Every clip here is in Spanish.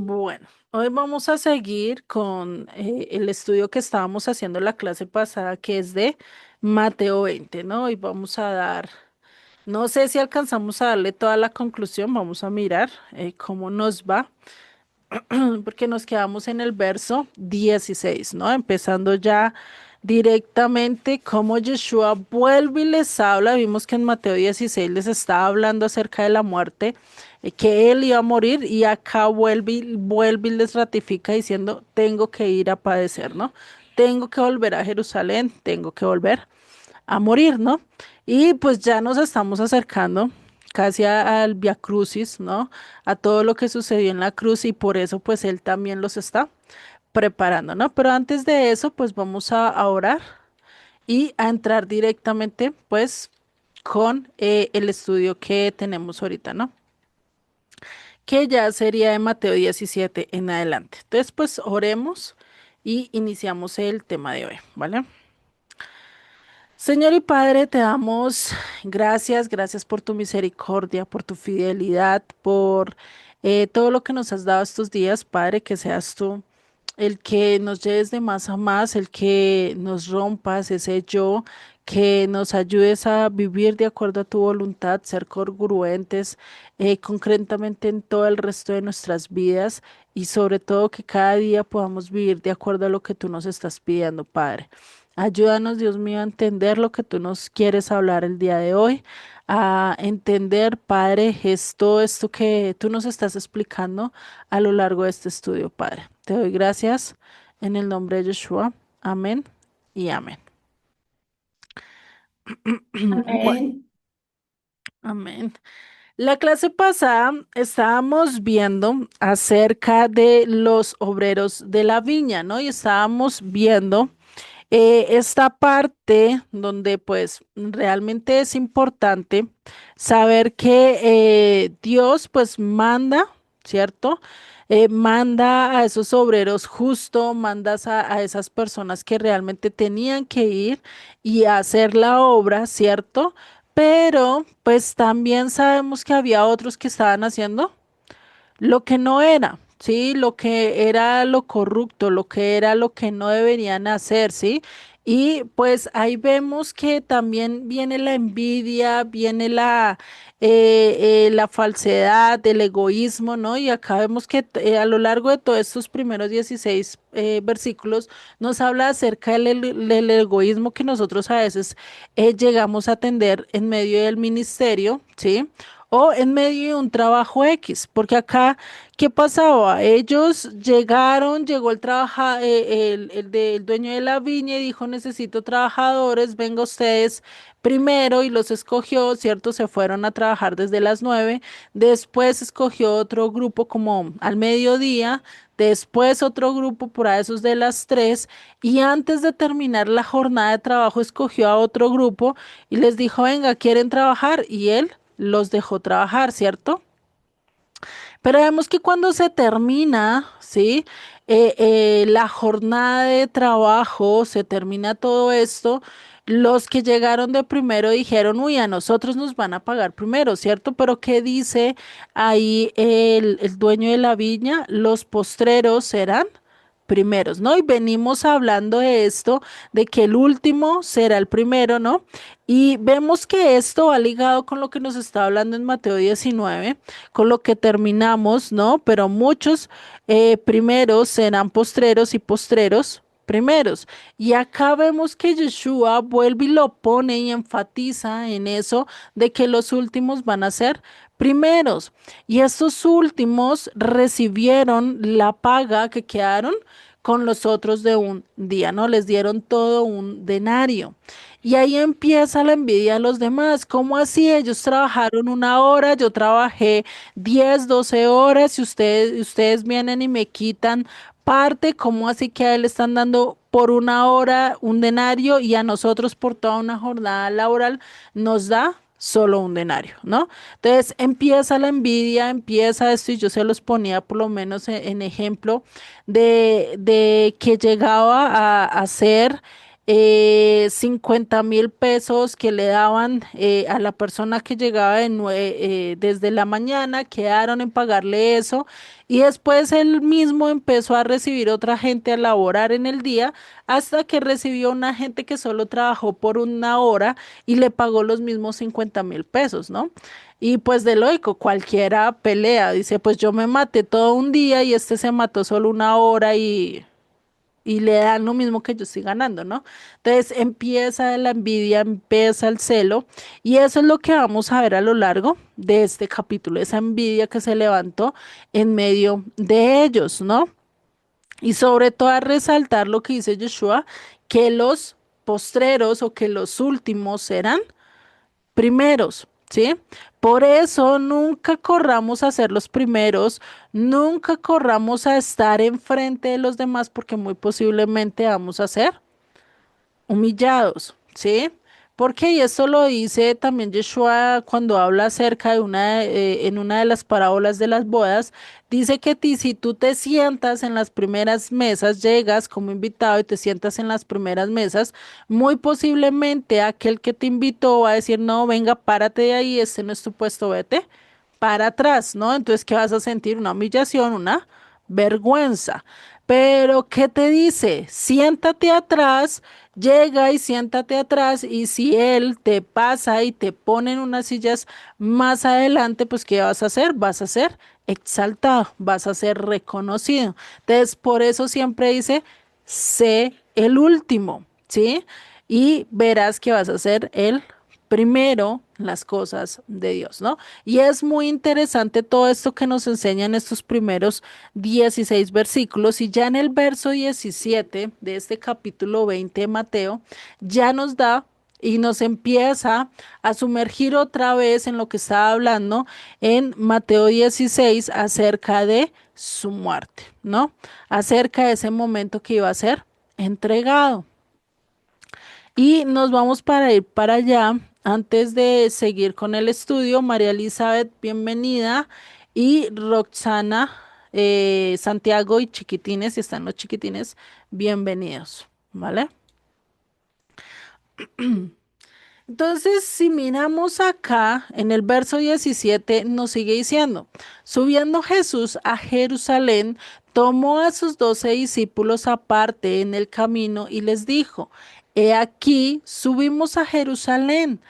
Bueno, hoy vamos a seguir con el estudio que estábamos haciendo la clase pasada, que es de Mateo 20, ¿no? Hoy vamos a dar, no sé si alcanzamos a darle toda la conclusión, vamos a mirar cómo nos va, porque nos quedamos en el verso 16, ¿no? Empezando ya directamente cómo Yeshua vuelve y les habla. Vimos que en Mateo 16 les estaba hablando acerca de la muerte, que él iba a morir y acá vuelve y les ratifica diciendo, tengo que ir a padecer, ¿no? Tengo que volver a Jerusalén, tengo que volver a morir, ¿no? Y pues ya nos estamos acercando casi al Via Crucis, ¿no? A todo lo que sucedió en la cruz y por eso pues él también los está preparando, ¿no? Pero antes de eso pues vamos a orar y a entrar directamente pues con el estudio que tenemos ahorita, ¿no? Que ya sería de Mateo 17 en adelante. Entonces pues oremos y iniciamos el tema de hoy, ¿vale? Señor y Padre, te damos gracias, gracias por tu misericordia, por tu fidelidad, por todo lo que nos has dado estos días, Padre, que seas tú el que nos lleves de más a más, el que nos rompas ese yo, que nos ayudes a vivir de acuerdo a tu voluntad, ser congruentes concretamente en todo el resto de nuestras vidas y sobre todo que cada día podamos vivir de acuerdo a lo que tú nos estás pidiendo, Padre. Ayúdanos, Dios mío, a entender lo que tú nos quieres hablar el día de hoy, a entender, Padre, es todo esto que tú nos estás explicando a lo largo de este estudio, Padre. Te doy gracias en el nombre de Yeshua. Amén y amén. Bueno, Amén. amén. La clase pasada estábamos viendo acerca de los obreros de la viña, ¿no? Y estábamos viendo esta parte donde pues realmente es importante saber que Dios pues manda, ¿cierto? Manda a esos obreros justo, mandas a esas personas que realmente tenían que ir y hacer la obra, ¿cierto? Pero pues también sabemos que había otros que estaban haciendo lo que no era, ¿sí? Lo que era lo corrupto, lo que era lo que no deberían hacer, ¿sí? Y pues ahí vemos que también viene la envidia, viene la falsedad, el egoísmo, ¿no? Y acá vemos que a lo largo de todos estos primeros 16 versículos nos habla acerca del egoísmo que nosotros a veces llegamos a atender en medio del ministerio, ¿sí? O en medio de un trabajo X, porque acá, ¿qué pasaba? Ellos llegaron, llegó el dueño de la viña y dijo, necesito trabajadores, venga ustedes primero y los escogió, ¿cierto? Se fueron a trabajar desde las 9, después escogió otro grupo como al mediodía, después otro grupo por a esos de las 3 y antes de terminar la jornada de trabajo escogió a otro grupo y les dijo, venga, ¿quieren trabajar? Y él los dejó trabajar, ¿cierto? Pero vemos que cuando se termina, ¿sí? La jornada de trabajo, se termina todo esto, los que llegaron de primero dijeron, uy, a nosotros nos van a pagar primero, ¿cierto? Pero ¿qué dice ahí el dueño de la viña? Los postreros serán primeros, ¿no? Y venimos hablando de esto, de que el último será el primero, ¿no? Y vemos que esto va ligado con lo que nos está hablando en Mateo 19, con lo que terminamos, ¿no? Pero muchos primeros serán postreros y postreros primeros. Y acá vemos que Yeshua vuelve y lo pone y enfatiza en eso de que los últimos van a ser primeros. Y estos últimos recibieron la paga que quedaron con los otros de un día, ¿no? Les dieron todo un denario. Y ahí empieza la envidia de los demás. ¿Cómo así? Ellos trabajaron 1 hora, yo trabajé 10, 12 horas y ustedes vienen y me quitan parte. ¿Cómo así que a él le están dando por 1 hora un denario y a nosotros por toda una jornada laboral nos da solo un denario, ¿no? Entonces empieza la envidia, empieza esto y yo se los ponía por lo menos en ejemplo de que llegaba a ser 50.000 pesos que le daban a la persona que llegaba desde la mañana, quedaron en pagarle eso y después él mismo empezó a recibir otra gente a laborar en el día hasta que recibió una gente que solo trabajó por una hora y le pagó los mismos 50.000 pesos, ¿no? Y pues de lógico, cualquiera pelea, dice, pues yo me maté todo un día y este se mató solo una hora y le dan lo mismo que yo estoy ganando, ¿no? Entonces empieza la envidia, empieza el celo y eso es lo que vamos a ver a lo largo de este capítulo, esa envidia que se levantó en medio de ellos, ¿no? Y sobre todo a resaltar lo que dice Yeshua, que los postreros o que los últimos serán primeros, ¿sí? Por eso nunca corramos a ser los primeros, nunca corramos a estar enfrente de los demás porque muy posiblemente vamos a ser humillados, ¿sí? Porque y esto lo dice también Yeshua cuando habla acerca de en una de las parábolas de las bodas, dice que si tú te sientas en las primeras mesas, llegas como invitado y te sientas en las primeras mesas, muy posiblemente aquel que te invitó va a decir, no, venga, párate de ahí, este no es tu puesto, vete para atrás, ¿no? Entonces, ¿qué vas a sentir? Una humillación, una vergüenza. Pero, ¿qué te dice? Siéntate atrás, llega y siéntate atrás y si él te pasa y te pone en unas sillas más adelante, pues ¿qué vas a hacer? Vas a ser exaltado, vas a ser reconocido. Entonces, por eso siempre dice, sé el último, ¿sí? Y verás que vas a ser el primero las cosas de Dios, ¿no? Y es muy interesante todo esto que nos enseñan estos primeros 16 versículos y ya en el verso 17 de este capítulo 20 de Mateo ya nos da y nos empieza a sumergir otra vez en lo que estaba hablando en Mateo 16 acerca de su muerte, ¿no? Acerca de ese momento que iba a ser entregado. Y nos vamos para ir para allá. Antes de seguir con el estudio, María Elizabeth, bienvenida. Y Roxana, Santiago y Chiquitines, si están los chiquitines, bienvenidos. ¿Vale? Entonces, si miramos acá en el verso 17, nos sigue diciendo, subiendo Jesús a Jerusalén, tomó a sus 12 discípulos aparte en el camino y les dijo, he aquí, subimos a Jerusalén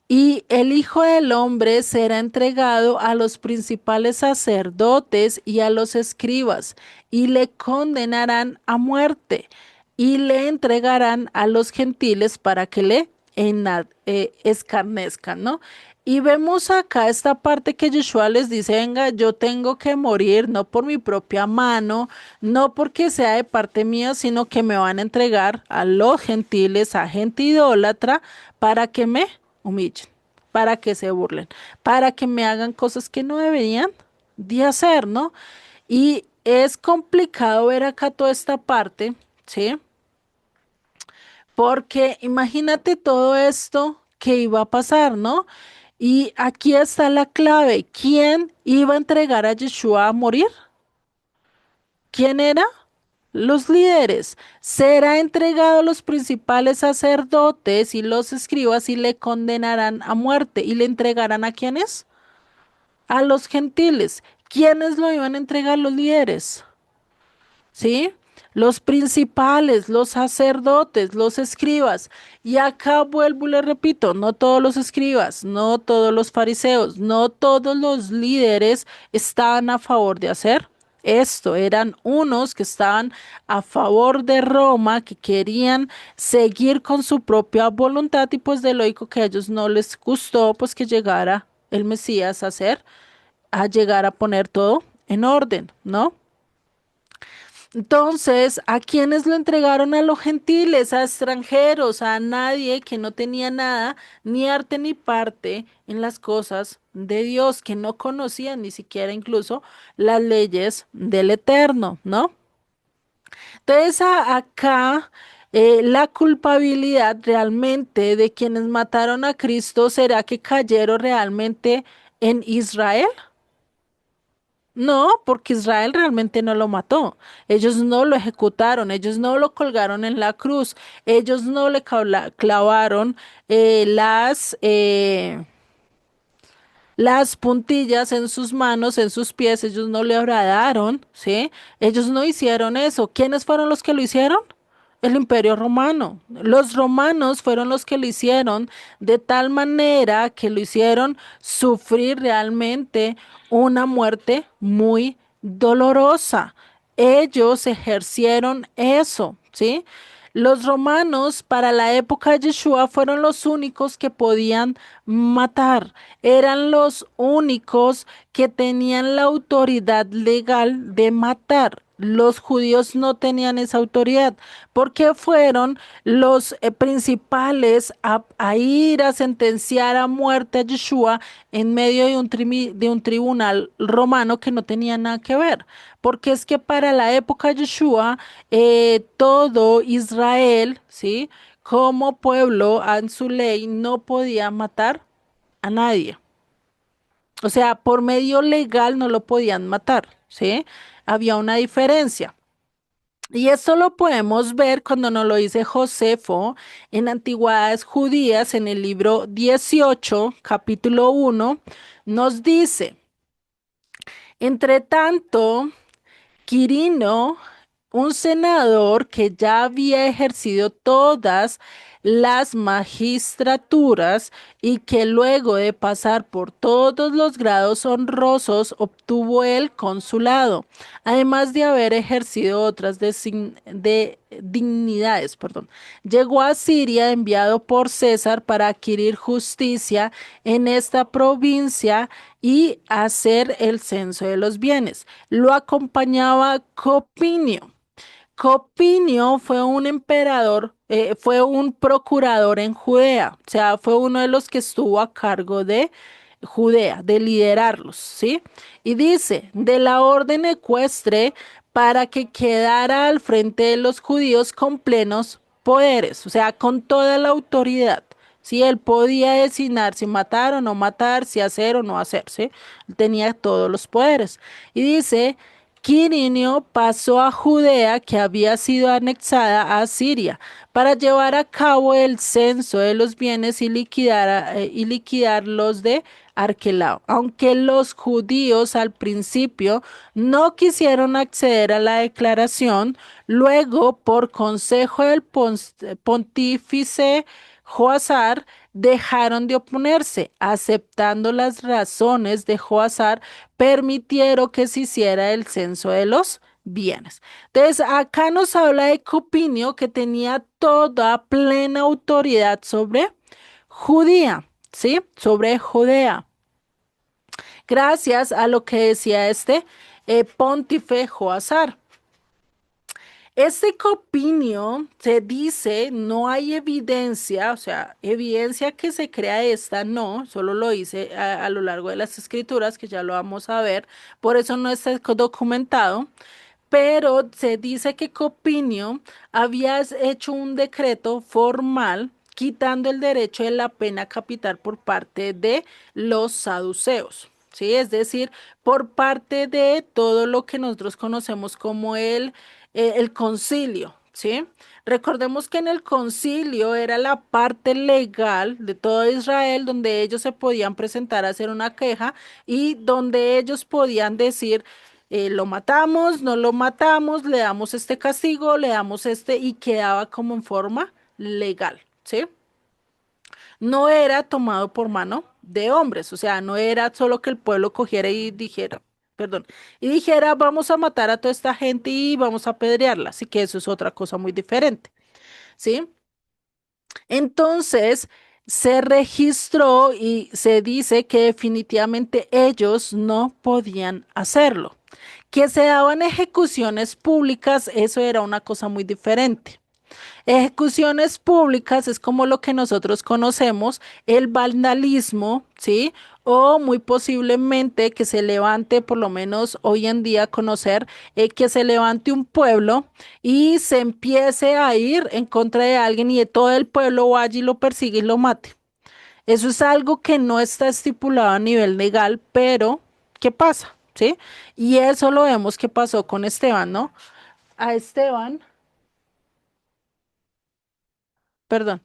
y el Hijo del Hombre será entregado a los principales sacerdotes y a los escribas, y le condenarán a muerte, y le entregarán a los gentiles para que le escarnezcan, ¿no? Y vemos acá esta parte que Yeshua les dice, venga, yo tengo que morir, no por mi propia mano, no porque sea de parte mía, sino que me van a entregar a los gentiles, a gente idólatra, para que me humillen, para que se burlen, para que me hagan cosas que no deberían de hacer, ¿no? Y es complicado ver acá toda esta parte, ¿sí? Porque imagínate todo esto que iba a pasar, ¿no? Y aquí está la clave. ¿Quién iba a entregar a Yeshua a morir? ¿Quién era? Los líderes. Será entregado a los principales sacerdotes y los escribas y le condenarán a muerte. ¿Y le entregarán a quiénes? A los gentiles. ¿Quiénes lo iban a entregar? Los líderes. ¿Sí? Los principales, los sacerdotes, los escribas. Y acá vuelvo y le repito, no todos los escribas, no todos los fariseos, no todos los líderes estaban a favor de hacer esto. Eran unos que estaban a favor de Roma, que querían seguir con su propia voluntad y pues de lógico que a ellos no les gustó pues que llegara el Mesías a hacer, a llegar a poner todo en orden, ¿no? Entonces, ¿a quiénes lo entregaron? A los gentiles, a extranjeros, a nadie que no tenía nada, ni arte ni parte en las cosas de Dios, que no conocían ni siquiera incluso las leyes del Eterno, ¿no? Entonces, acá la culpabilidad realmente de quienes mataron a Cristo, ¿será que cayeron realmente en Israel? No, porque Israel realmente no lo mató. Ellos no lo ejecutaron, ellos no lo colgaron en la cruz, ellos no le clavaron las puntillas en sus manos, en sus pies, ellos no le horadaron, ¿sí? Ellos no hicieron eso. ¿Quiénes fueron los que lo hicieron? El Imperio Romano. Los romanos fueron los que lo hicieron de tal manera que lo hicieron sufrir realmente una muerte muy dolorosa. Ellos ejercieron eso, ¿sí? Los romanos para la época de Yeshua fueron los únicos que podían matar, eran los únicos que tenían la autoridad legal de matar. Los judíos no tenían esa autoridad porque fueron los principales a ir a sentenciar a muerte a Yeshua en medio de de un tribunal romano que no tenía nada que ver. Porque es que para la época de Yeshua, todo Israel, ¿sí? Como pueblo, en su ley, no podía matar a nadie. O sea, por medio legal no lo podían matar, ¿sí? Había una diferencia. Y esto lo podemos ver cuando nos lo dice Josefo en Antigüedades Judías, en el libro 18, capítulo 1, nos dice, entre tanto, Quirino, un senador que ya había ejercido todas las magistraturas y que luego de pasar por todos los grados honrosos obtuvo el consulado, además de haber ejercido otras dignidades, perdón. Llegó a Siria enviado por César para adquirir justicia en esta provincia y hacer el censo de los bienes. Lo acompañaba Copinio. Copinio fue un emperador, fue un procurador en Judea, o sea, fue uno de los que estuvo a cargo de Judea, de liderarlos, ¿sí? Y dice, de la orden ecuestre para que quedara al frente de los judíos con plenos poderes, o sea, con toda la autoridad. Si él podía designar si matar o no matar, si hacer o no hacer, ¿sí? Él tenía todos los poderes. Y dice, Quirinio pasó a Judea, que había sido anexada a Siria, para llevar a cabo el censo de los bienes y liquidar los de Arquelao. Aunque los judíos al principio no quisieron acceder a la declaración, luego, por consejo del pontífice Joazar, dejaron de oponerse, aceptando las razones de Joazar, permitieron que se hiciera el censo de los bienes. Entonces, acá nos habla de Copinio que tenía toda plena autoridad sobre Judía, ¿sí? Sobre Judea. Gracias a lo que decía este pontífice Joazar. Este copinio se dice, no hay evidencia, o sea, evidencia que se crea esta, no, solo lo dice a lo largo de las escrituras, que ya lo vamos a ver, por eso no está documentado, pero se dice que Copinio había hecho un decreto formal quitando el derecho de la pena capital por parte de los saduceos. Sí, es decir, por parte de todo lo que nosotros conocemos como el concilio, ¿sí? Recordemos que en el concilio era la parte legal de todo Israel donde ellos se podían presentar a hacer una queja y donde ellos podían decir, lo matamos, no lo matamos, le damos este castigo, le damos este y quedaba como en forma legal, ¿sí? No era tomado por mano de hombres, o sea, no era solo que el pueblo cogiera y dijera, perdón, y dijera, vamos a matar a toda esta gente y vamos a apedrearla, así que eso es otra cosa muy diferente, ¿sí? Entonces, se registró y se dice que definitivamente ellos no podían hacerlo. Que se daban ejecuciones públicas, eso era una cosa muy diferente. Ejecuciones públicas es como lo que nosotros conocemos, el vandalismo, ¿sí? O muy posiblemente que se levante, por lo menos hoy en día conocer, que se levante un pueblo y se empiece a ir en contra de alguien y de todo el pueblo vaya y lo persigue y lo mate. Eso es algo que no está estipulado a nivel legal, pero ¿qué pasa? ¿sí? Y eso lo vemos que pasó con Esteban, ¿no? A Esteban, perdón,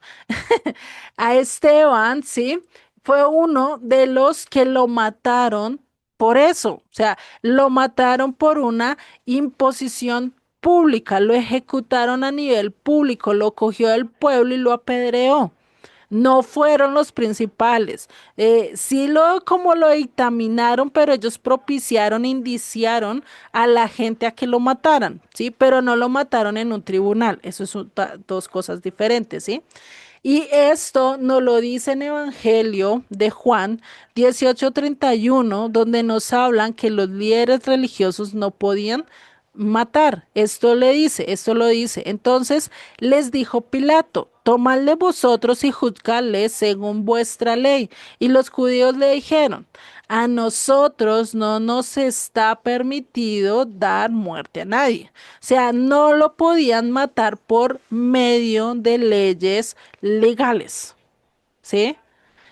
a Esteban, ¿sí? Fue uno de los que lo mataron por eso, o sea, lo mataron por una imposición pública, lo ejecutaron a nivel público, lo cogió el pueblo y lo apedreó. No fueron los principales. Sí lo como lo dictaminaron, pero ellos propiciaron, indiciaron a la gente a que lo mataran, ¿sí? Pero no lo mataron en un tribunal. Eso son dos cosas diferentes, ¿sí? Y esto nos lo dice en Evangelio de Juan 18:31, donde nos hablan que los líderes religiosos no podían matar. Esto lo dice. Entonces les dijo Pilato, tomadle vosotros y juzgadle según vuestra ley. Y los judíos le dijeron, a nosotros no nos está permitido dar muerte a nadie. O sea, no lo podían matar por medio de leyes legales, ¿sí?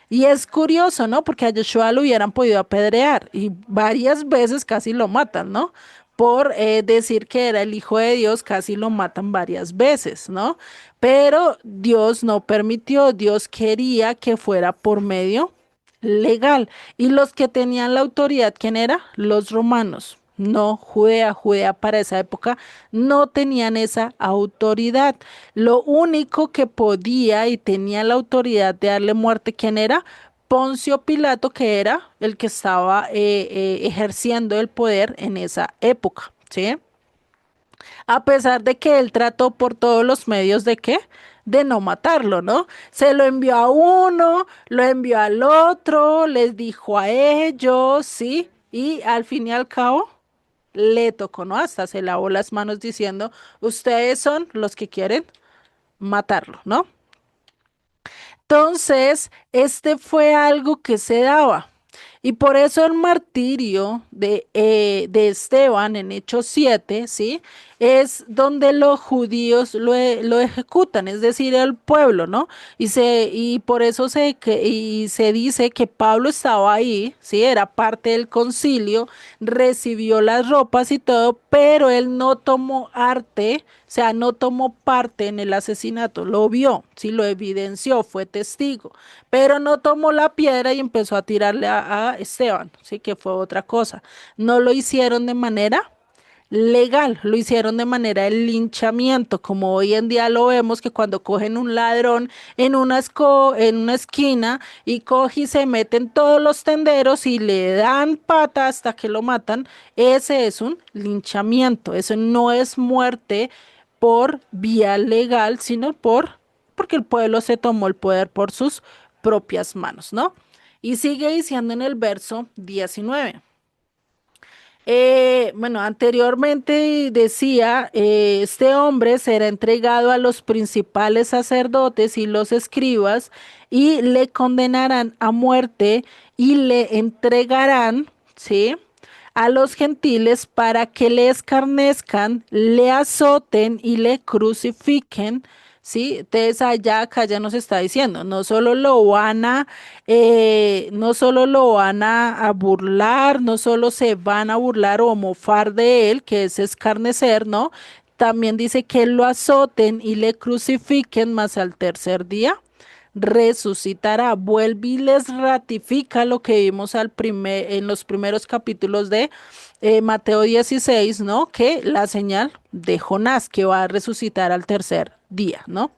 Y es curioso, ¿no? Porque a Joshua lo hubieran podido apedrear y varias veces casi lo matan, ¿no? Por decir que era el Hijo de Dios, casi lo matan varias veces, ¿no? Pero Dios no permitió, Dios quería que fuera por medio legal. Y los que tenían la autoridad, ¿quién era? Los romanos. No, Judea, Judea para esa época no tenían esa autoridad. Lo único que podía y tenía la autoridad de darle muerte, ¿quién era? Poncio Pilato, que era el que estaba ejerciendo el poder en esa época, ¿sí? A pesar de que él trató por todos los medios de qué, de no matarlo, ¿no? Se lo envió a uno, lo envió al otro, les dijo a ellos, ¿sí? Y al fin y al cabo le tocó, ¿no? Hasta se lavó las manos diciendo, ustedes son los que quieren matarlo, ¿no? Entonces, este fue algo que se daba. Y por eso el martirio de Esteban en Hechos 7, ¿sí? Es donde los judíos lo ejecutan, es decir, el pueblo, ¿no? Y por eso y se dice que Pablo estaba ahí, ¿sí? Era parte del concilio, recibió las ropas y todo, pero él no tomó arte, o sea, no tomó parte en el asesinato, lo vio, sí, lo evidenció, fue testigo, pero no tomó la piedra y empezó a tirarle a Esteban, sí, que fue otra cosa. No lo hicieron de manera legal, lo hicieron de manera de linchamiento, como hoy en día lo vemos que cuando cogen un ladrón en una esquina y coge y se meten todos los tenderos y le dan pata hasta que lo matan, ese es un linchamiento, eso no es muerte por vía legal, sino porque el pueblo se tomó el poder por sus propias manos, ¿no? Y sigue diciendo en el verso 19. Bueno, anteriormente decía, este hombre será entregado a los principales sacerdotes y los escribas y le condenarán a muerte y le entregarán, ¿sí? A los gentiles para que le escarnezcan, le azoten y le crucifiquen. Sí, entonces allá acá ya nos está diciendo, no solo lo van a burlar, no solo se van a burlar o mofar de él, que es escarnecer, ¿no? También dice que lo azoten y le crucifiquen, más al tercer día resucitará, vuelve y les ratifica lo que vimos en los primeros capítulos de Mateo 16, ¿no? Que la señal de Jonás, que va a resucitar al tercer día, ¿no?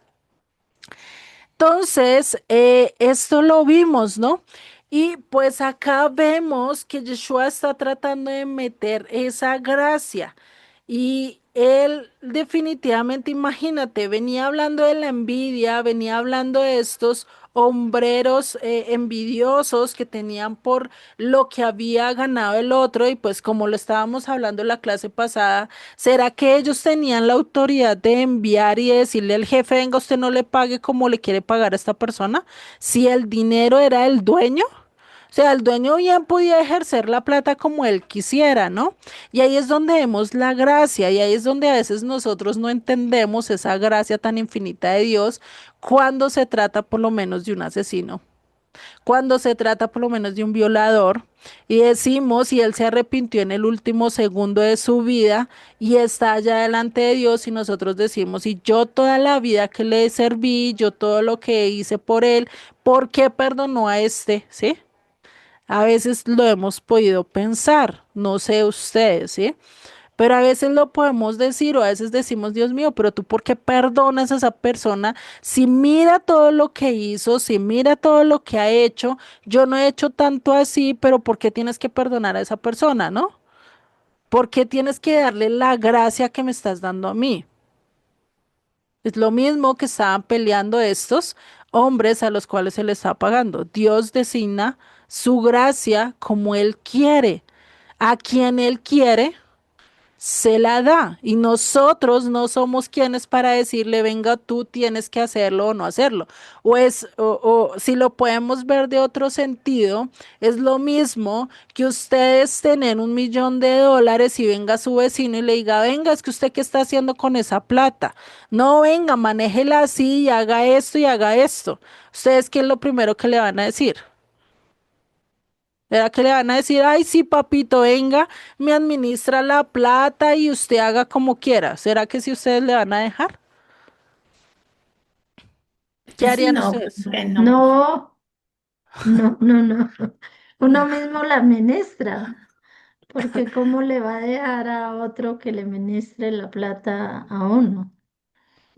Entonces, esto lo vimos, ¿no? Y pues acá vemos que Yeshua está tratando de meter esa gracia. Y él definitivamente, imagínate, venía hablando de la envidia, venía hablando de estos hombreros envidiosos que tenían por lo que había ganado el otro. Y pues como lo estábamos hablando en la clase pasada, ¿será que ellos tenían la autoridad de enviar y decirle al jefe, venga, usted no le pague como le quiere pagar a esta persona? Si el dinero era el dueño. O sea, el dueño bien podía ejercer la plata como él quisiera, ¿no? Y ahí es donde vemos la gracia y ahí es donde a veces nosotros no entendemos esa gracia tan infinita de Dios cuando se trata por lo menos de un asesino. Cuando se trata por lo menos de un violador y decimos y él se arrepintió en el último segundo de su vida y está allá delante de Dios y nosotros decimos, y yo toda la vida que le serví, yo todo lo que hice por él, ¿por qué perdonó a este? ¿Sí? A veces lo hemos podido pensar, no sé ustedes, ¿sí? Pero a veces lo podemos decir o a veces decimos, Dios mío, pero tú ¿por qué perdonas a esa persona si mira todo lo que hizo, si mira todo lo que ha hecho? Yo no he hecho tanto así, pero ¿por qué tienes que perdonar a esa persona, no? ¿Por qué tienes que darle la gracia que me estás dando a mí? Es lo mismo que estaban peleando estos hombres a los cuales se les está pagando. Dios designa su gracia como Él quiere, a quien Él quiere se la da y nosotros no somos quienes para decirle, venga, tú tienes que hacerlo o no hacerlo. O si lo podemos ver de otro sentido, es lo mismo que ustedes tener $1.000.000 y venga su vecino y le diga, venga, es que usted qué está haciendo con esa plata. No, venga, manéjela así y haga esto y haga esto. ¿Ustedes qué es lo primero que le van a decir? ¿Será que le van a decir, ay, sí, papito, venga, me administra la plata y usted haga como quiera? ¿Será que si ustedes le van a dejar? ¿Qué harían No, ustedes? que no. No, no, no, no. Uno mismo la ministra, porque ¿cómo le va a dejar a otro que le ministre la plata a uno?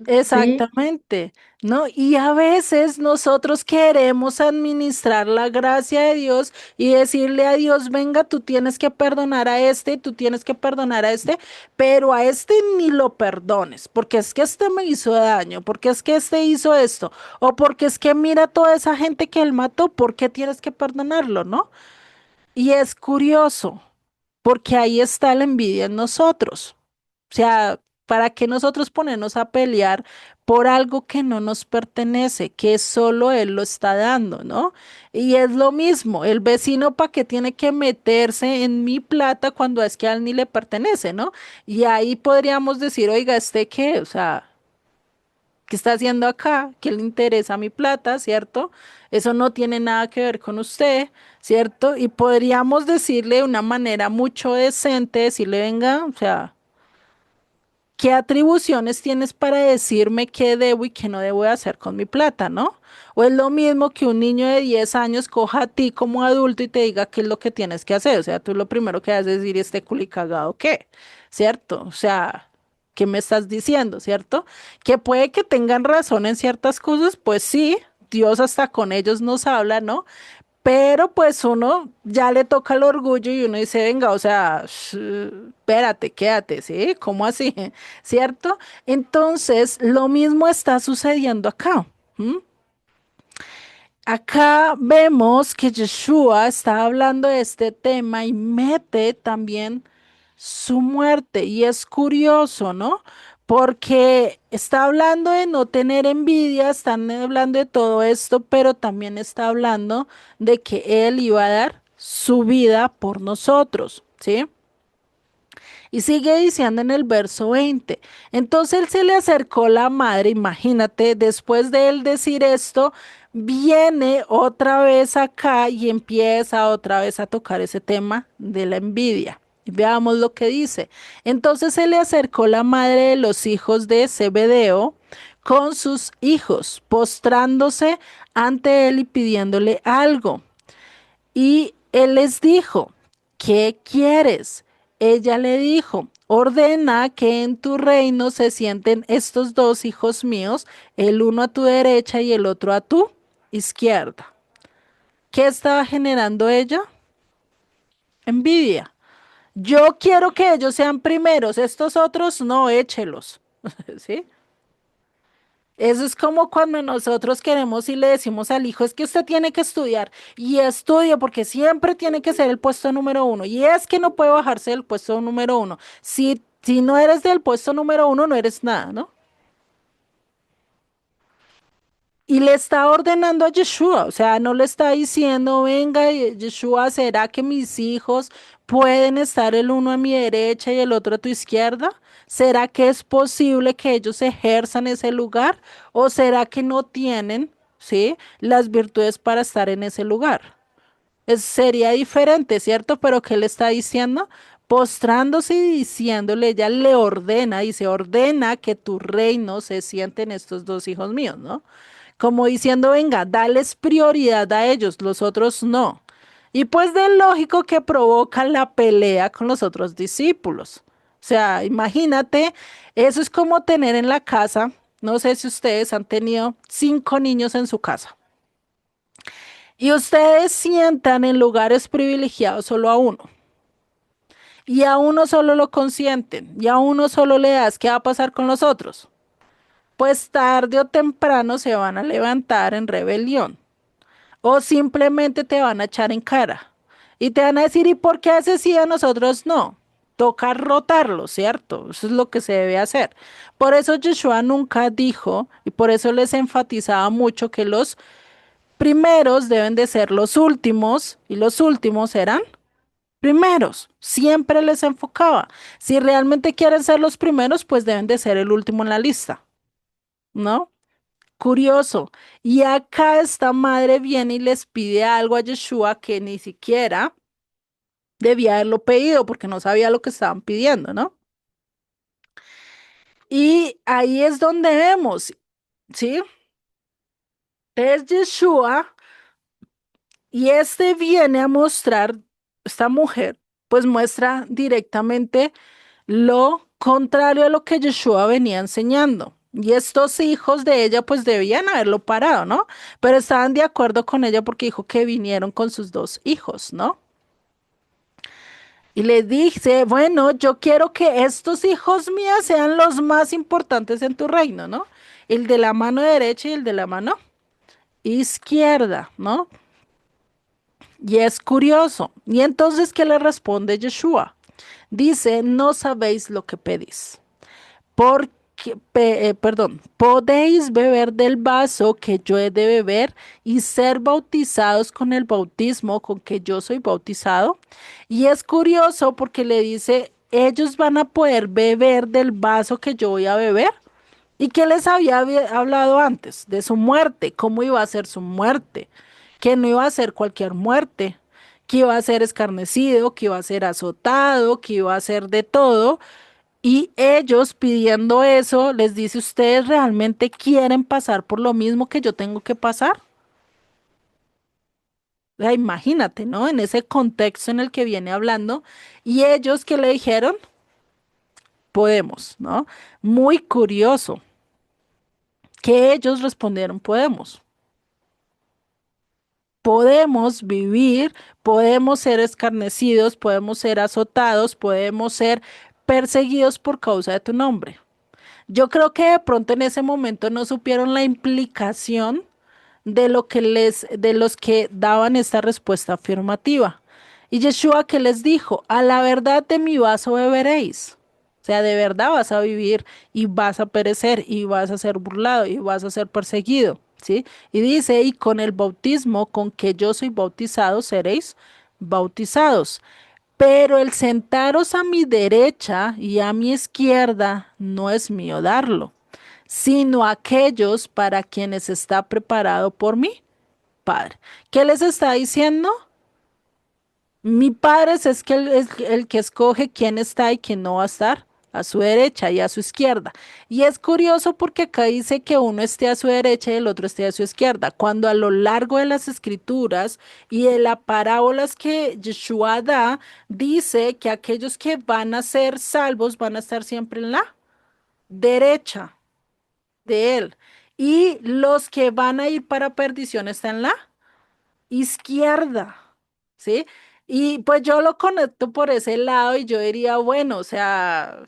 ¿Sí? Exactamente, ¿no? Y a veces nosotros queremos administrar la gracia de Dios y decirle a Dios, venga, tú tienes que perdonar a este, tú tienes que perdonar a este, pero a este ni lo perdones, porque es que este me hizo daño, porque es que este hizo esto, o porque es que mira toda esa gente que él mató, ¿por qué tienes que perdonarlo, no? Y es curioso, porque ahí está la envidia en nosotros. O sea, ¿para qué nosotros ponernos a pelear por algo que no nos pertenece, que solo él lo está dando, ¿no? Y es lo mismo, el vecino ¿para qué tiene que meterse en mi plata cuando es que a él ni le pertenece, ¿no? Y ahí podríamos decir, oiga, ¿este qué? O sea, ¿qué está haciendo acá? ¿Qué le interesa mi plata, cierto? Eso no tiene nada que ver con usted, ¿cierto? Y podríamos decirle de una manera mucho decente, decirle, venga, o sea, ¿qué atribuciones tienes para decirme qué debo y qué no debo de hacer con mi plata, no? O es lo mismo que un niño de 10 años coja a ti como adulto y te diga qué es lo que tienes que hacer. O sea, tú lo primero que haces es decir, este culicagado, ¿qué? ¿Cierto? O sea, ¿qué me estás diciendo, cierto? Que puede que tengan razón en ciertas cosas, pues sí, Dios hasta con ellos nos habla, ¿no? Pero pues uno ya le toca el orgullo y uno dice, venga, o sea, espérate, quédate, ¿sí? ¿Cómo así? ¿Cierto? Entonces, lo mismo está sucediendo acá. ¿M? Acá vemos que Yeshua está hablando de este tema y mete también su muerte. Y es curioso, ¿no? Porque está hablando de no tener envidia, están hablando de todo esto, pero también está hablando de que Él iba a dar su vida por nosotros, ¿sí? Y sigue diciendo en el verso 20. Entonces él se le acercó la madre, imagínate, después de él decir esto, viene otra vez acá y empieza otra vez a tocar ese tema de la envidia. Y veamos lo que dice. Entonces se le acercó la madre de los hijos de Zebedeo con sus hijos, postrándose ante él y pidiéndole algo. Y él les dijo, ¿qué quieres? Ella le dijo, ordena que en tu reino se sienten estos dos hijos míos, el uno a tu derecha y el otro a tu izquierda. ¿Qué estaba generando ella? Envidia. Yo quiero que ellos sean primeros, estos otros no, échelos. ¿Sí? Eso es como cuando nosotros queremos y le decimos al hijo, es que usted tiene que estudiar y estudie porque siempre tiene que ser el puesto número uno y es que no puede bajarse del puesto número uno. Si no eres del puesto número uno, no eres nada, ¿no? Y le está ordenando a Yeshua, o sea, no le está diciendo, venga, Yeshua, ¿será que mis hijos pueden estar el uno a mi derecha y el otro a tu izquierda? ¿Será que es posible que ellos ejerzan ese lugar? ¿O será que no tienen ¿sí? Las virtudes para estar en ese lugar. Sería diferente, ¿cierto? Pero ¿qué le está diciendo? Postrándose y diciéndole, ella le ordena y se ordena que tu reino se siente en estos dos hijos míos, ¿no? Como diciendo, venga, dales prioridad a ellos, los otros no. Y pues de lógico que provoca la pelea con los otros discípulos. O sea, imagínate, eso es como tener en la casa, no sé si ustedes han tenido 5 niños en su casa. Y ustedes sientan en lugares privilegiados solo a uno. Y a uno solo lo consienten. Y a uno solo le das. ¿Qué va a pasar con los otros? Pues tarde o temprano se van a levantar en rebelión. O simplemente te van a echar en cara. Y te van a decir, ¿y por qué haces sí a nosotros no? Toca rotarlo, ¿cierto? Eso es lo que se debe hacer. Por eso Yeshua nunca dijo, y por eso les enfatizaba mucho que los primeros deben de ser los últimos y los últimos serán primeros. Siempre les enfocaba. Si realmente quieren ser los primeros, pues deben de ser el último en la lista, ¿no? Curioso. Y acá esta madre viene y les pide algo a Yeshua que ni siquiera debía haberlo pedido porque no sabía lo que estaban pidiendo, ¿no? Y ahí es donde vemos, ¿sí? Es Yeshua y este viene a mostrar, esta mujer, pues muestra directamente lo contrario a lo que Yeshua venía enseñando. Y estos hijos de ella pues debían haberlo parado, ¿no? Pero estaban de acuerdo con ella porque dijo que vinieron con sus 2 hijos, ¿no? Y le dice, bueno, yo quiero que estos hijos míos sean los más importantes en tu reino, ¿no? El de la mano derecha y el de la mano izquierda, ¿no? Y es curioso. Y entonces, ¿qué le responde Yeshua? Dice, no sabéis lo que pedís. Porque, perdón, podéis beber del vaso que yo he de beber y ser bautizados con el bautismo con que yo soy bautizado. Y es curioso porque le dice, ellos van a poder beber del vaso que yo voy a beber. ¿Y qué les había hablado antes? De su muerte, cómo iba a ser su muerte, que no iba a ser cualquier muerte, que iba a ser escarnecido, que iba a ser azotado, que iba a ser de todo. Y ellos pidiendo eso, les dice, ¿ustedes realmente quieren pasar por lo mismo que yo tengo que pasar? O sea, imagínate, ¿no? En ese contexto en el que viene hablando. Y ellos que le dijeron, podemos, ¿no? Muy curioso que ellos respondieron, podemos. Podemos vivir, podemos ser escarnecidos, podemos ser azotados, podemos ser perseguidos por causa de tu nombre. Yo creo que de pronto en ese momento no supieron la implicación de lo que de los que daban esta respuesta afirmativa. Y Yeshua que les dijo, a la verdad de mi vaso beberéis. O sea, de verdad vas a vivir y vas a perecer y vas a ser burlado y vas a ser perseguido, ¿sí? Y dice, y con el bautismo con que yo soy bautizado seréis bautizados. Pero el sentaros a mi derecha y a mi izquierda no es mío darlo, sino aquellos para quienes está preparado por mi Padre. ¿Qué les está diciendo? Mi Padre es que es el que escoge quién está y quién no va a estar a su derecha y a su izquierda. Y es curioso porque acá dice que uno esté a su derecha y el otro esté a su izquierda, cuando a lo largo de las escrituras y de las parábolas que Yeshua da, dice que aquellos que van a ser salvos van a estar siempre en la derecha de él. Y los que van a ir para perdición están en la izquierda, ¿sí? Y pues yo lo conecto por ese lado y yo diría, bueno, o sea,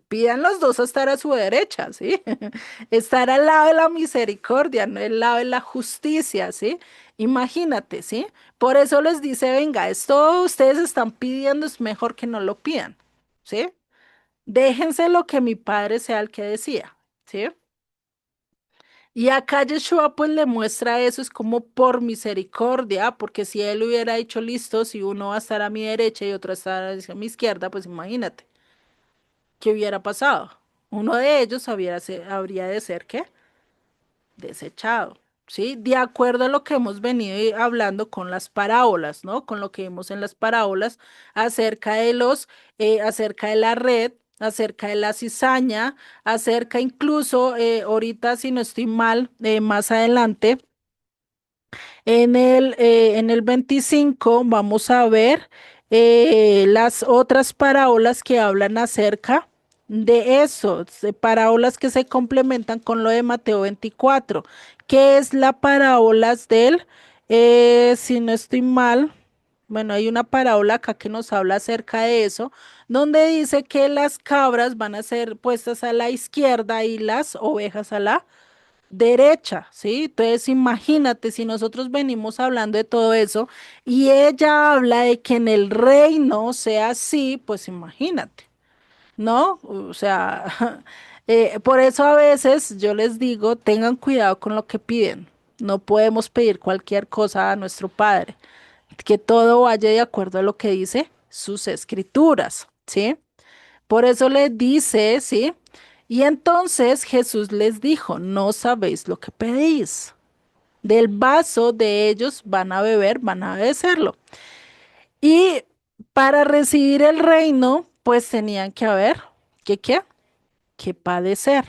pidan los dos a estar a su derecha, ¿sí? Estar al lado de la misericordia, no al lado de la justicia, ¿sí? Imagínate, ¿sí? Por eso les dice, venga, esto ustedes están pidiendo, es mejor que no lo pidan, ¿sí? Déjense lo que mi padre sea el que decía, ¿sí? Y acá Yeshua pues le muestra eso, es como por misericordia, porque si él hubiera dicho listo, si uno va a estar a mi derecha y otro va a estar a mi izquierda, pues imagínate, ¿qué hubiera pasado? Uno de ellos habría de ser, ¿qué? Desechado, ¿sí? De acuerdo a lo que hemos venido hablando con las parábolas, ¿no? Con lo que vimos en las parábolas acerca de acerca de la red, acerca de la cizaña, acerca incluso, ahorita si no estoy mal, más adelante. En el 25 vamos a ver las otras parábolas que hablan acerca de eso, parábolas que se complementan con lo de Mateo 24, que es la parábolas del, si no estoy mal, bueno, hay una parábola acá que nos habla acerca de eso, donde dice que las cabras van a ser puestas a la izquierda y las ovejas a la derecha, ¿sí? Entonces imagínate si nosotros venimos hablando de todo eso y ella habla de que en el reino sea así, pues imagínate, ¿no? O sea, por eso a veces yo les digo, tengan cuidado con lo que piden. No podemos pedir cualquier cosa a nuestro Padre, que todo vaya de acuerdo a lo que dice sus escrituras, ¿sí? Por eso le dice, ¿sí? Y entonces Jesús les dijo, no sabéis lo que pedís. Del vaso de ellos van a beber, van a beberlo. Y para recibir el reino, pues tenían que haber, ¿qué? Que padecer.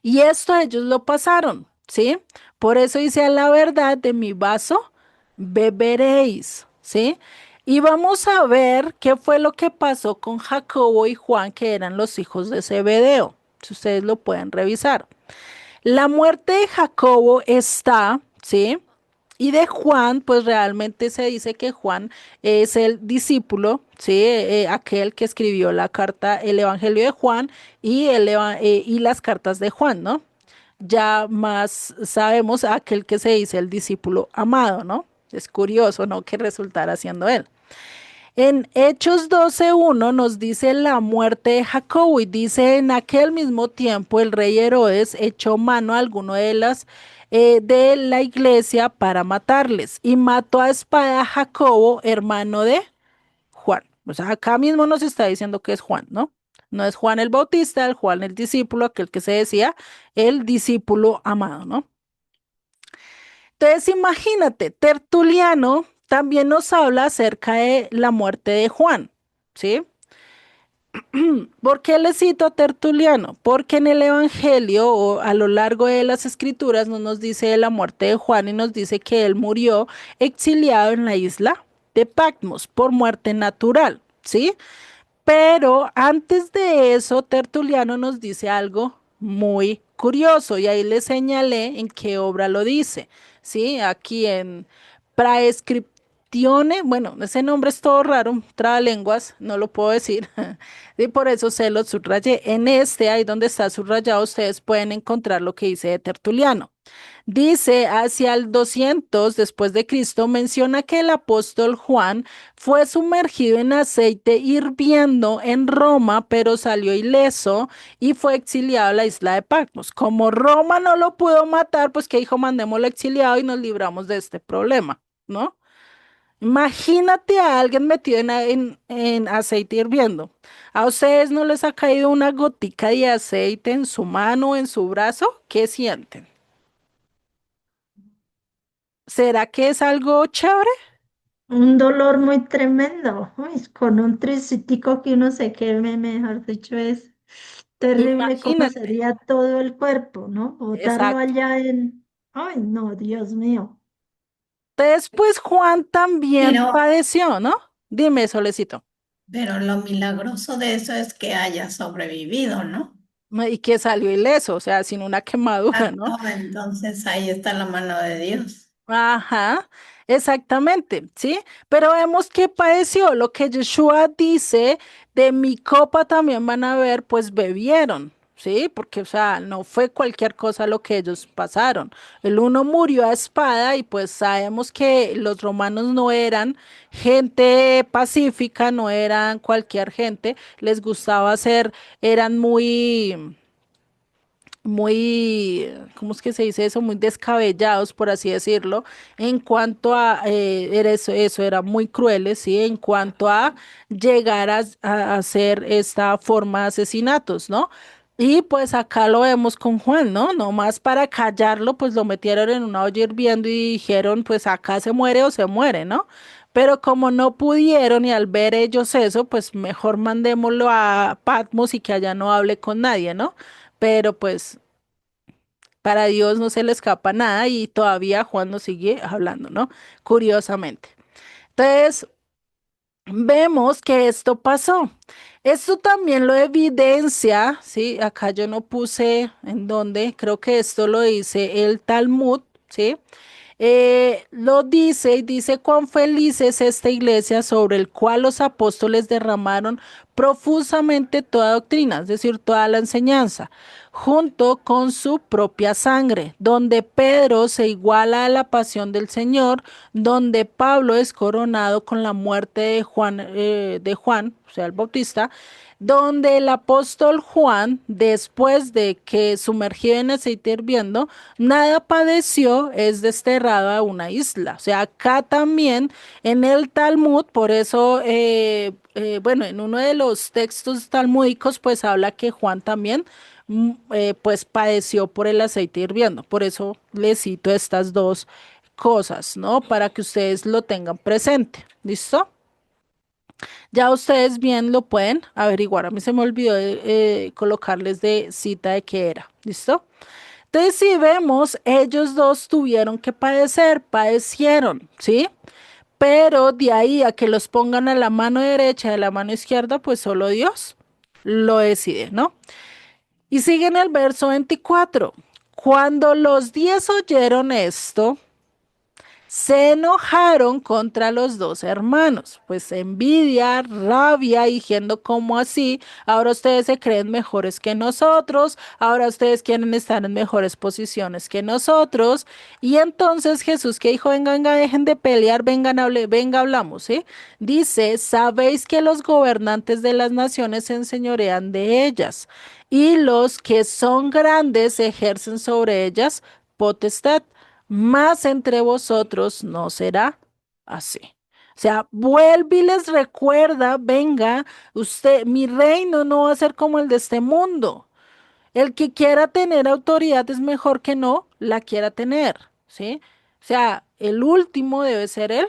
Y esto ellos lo pasaron, ¿sí? Por eso dice a la verdad de mi vaso beberéis, ¿sí? Y vamos a ver qué fue lo que pasó con Jacobo y Juan, que eran los hijos de Zebedeo, si ustedes lo pueden revisar. La muerte de Jacobo está, ¿sí? Y de Juan, pues realmente se dice que Juan es el discípulo, ¿sí? Aquel que escribió la carta, el Evangelio de Juan y las cartas de Juan, ¿no? Ya más sabemos aquel que se dice el discípulo amado, ¿no? Es curioso, ¿no? Que resultara siendo él. En Hechos 12:1 nos dice la muerte de Jacobo y dice en aquel mismo tiempo el rey Herodes echó mano a alguno de la iglesia para matarles y mató a espada a Jacobo, hermano de Juan. O sea, acá mismo nos está diciendo que es Juan, ¿no? No es Juan el Bautista, el Juan el discípulo, aquel que se decía el discípulo amado, ¿no? Entonces, imagínate, Tertuliano también nos habla acerca de la muerte de Juan, ¿sí? ¿Por qué le cito a Tertuliano? Porque en el Evangelio o a lo largo de las Escrituras no nos dice de la muerte de Juan y nos dice que él murió exiliado en la isla de Patmos por muerte natural, ¿sí? Pero antes de eso, Tertuliano nos dice algo muy curioso y ahí le señalé en qué obra lo dice, ¿sí? Aquí en Praescriptione, bueno, ese nombre es todo raro, trabalenguas, no lo puedo decir, y por eso se lo subrayé. En este, ahí donde está subrayado, ustedes pueden encontrar lo que dice de Tertuliano. Dice, hacia el 200 después de Cristo, menciona que el apóstol Juan fue sumergido en aceite hirviendo en Roma, pero salió ileso y fue exiliado a la isla de Patmos. Como Roma no lo pudo matar, pues que dijo, mandémoslo exiliado y nos libramos de este problema, ¿no? Imagínate a alguien metido en aceite hirviendo. ¿A ustedes no les ha caído una gotica de aceite en su mano o en su brazo? ¿Qué sienten? ¿Será que es algo chévere? Un dolor muy tremendo. Uy, con un tricitico que uno se queme, mejor dicho, es terrible cómo Imagínate. sería todo el cuerpo, ¿no? Botarlo Exacto. allá en... Ay, no, Dios mío. Después Juan también Pero, padeció, ¿no? Dime, Solecito. pero lo milagroso de eso es que haya sobrevivido, ¿no? Y que salió ileso, o sea, sin una quemadura, ¿no? Exacto, entonces ahí está la mano de Dios. Ajá, exactamente, ¿sí? Pero vemos que padeció lo que Yeshua dice, de mi copa también van a ver, pues bebieron, ¿sí? Porque, o sea, no fue cualquier cosa lo que ellos pasaron. El uno murió a espada y pues sabemos que los romanos no eran gente pacífica, no eran cualquier gente, les gustaba ser, eran ¿cómo es que se dice eso? Muy descabellados, por así decirlo, en cuanto a, era eso era muy crueles, ¿sí? En cuanto a llegar a hacer esta forma de asesinatos, ¿no? Y pues acá lo vemos con Juan, ¿no? Nomás para callarlo, pues lo metieron en una olla hirviendo y dijeron, pues acá se muere o se muere, ¿no? Pero como no pudieron y al ver ellos eso, pues mejor mandémoslo a Patmos y que allá no hable con nadie, ¿no? Pero pues para Dios no se le escapa nada y todavía Juan nos sigue hablando, ¿no? Curiosamente. Entonces, vemos que esto pasó. Esto también lo evidencia, ¿sí? Acá yo no puse en dónde, creo que esto lo dice el Talmud, ¿sí? Lo dice y dice cuán feliz es esta iglesia sobre el cual los apóstoles derramaron profusamente toda doctrina, es decir, toda la enseñanza, junto con su propia sangre, donde Pedro se iguala a la pasión del Señor, donde Pablo es coronado con la muerte de Juan, o sea, el Bautista, donde el apóstol Juan, después de que sumergido en aceite hirviendo, nada padeció, es desterrado a una isla. O sea, acá también en el Talmud, por eso, bueno, en uno de los textos talmúdicos, pues habla que Juan también, pues padeció por el aceite hirviendo. Por eso le cito estas dos cosas, ¿no? Para que ustedes lo tengan presente. ¿Listo? Ya ustedes bien lo pueden averiguar. A mí se me olvidó colocarles de cita de qué era. ¿Listo? Entonces, si vemos, ellos dos tuvieron que padecer, padecieron, ¿sí? Pero de ahí a que los pongan a la mano derecha y a la mano izquierda, pues solo Dios lo decide, ¿no? Y sigue en el verso 24. Cuando los 10 oyeron esto, se enojaron contra los dos hermanos, pues envidia, rabia, diciendo como así, ahora ustedes se creen mejores que nosotros, ahora ustedes quieren estar en mejores posiciones que nosotros. Y entonces Jesús que dijo, venga, venga, dejen de pelear, vengan, venga, hablamos, ¿sí? Dice, sabéis que los gobernantes de las naciones se enseñorean de ellas y los que son grandes ejercen sobre ellas potestad, más entre vosotros no será así. O sea, vuelve y les recuerda, venga, usted, mi reino no va a ser como el de este mundo. El que quiera tener autoridad es mejor que no la quiera tener, ¿sí? O sea, el último debe ser él.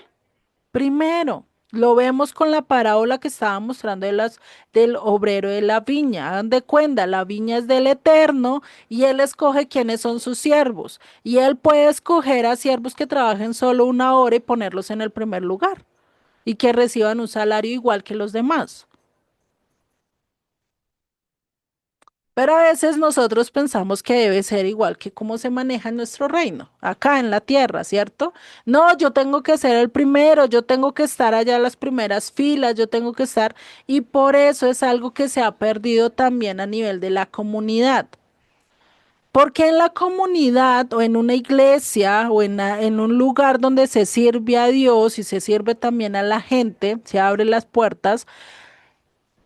Primero, lo vemos con la parábola que estaba mostrando del obrero de la viña. Hagan de cuenta, la viña es del Eterno y él escoge quiénes son sus siervos. Y él puede escoger a siervos que trabajen solo una hora y ponerlos en el primer lugar y que reciban un salario igual que los demás. Pero a veces nosotros pensamos que debe ser igual que cómo se maneja en nuestro reino, acá en la tierra, ¿cierto? No, yo tengo que ser el primero, yo tengo que estar allá en las primeras filas, yo tengo que estar, y por eso es algo que se ha perdido también a nivel de la comunidad. Porque en la comunidad o en una iglesia o en un lugar donde se sirve a Dios y se sirve también a la gente, se abren las puertas.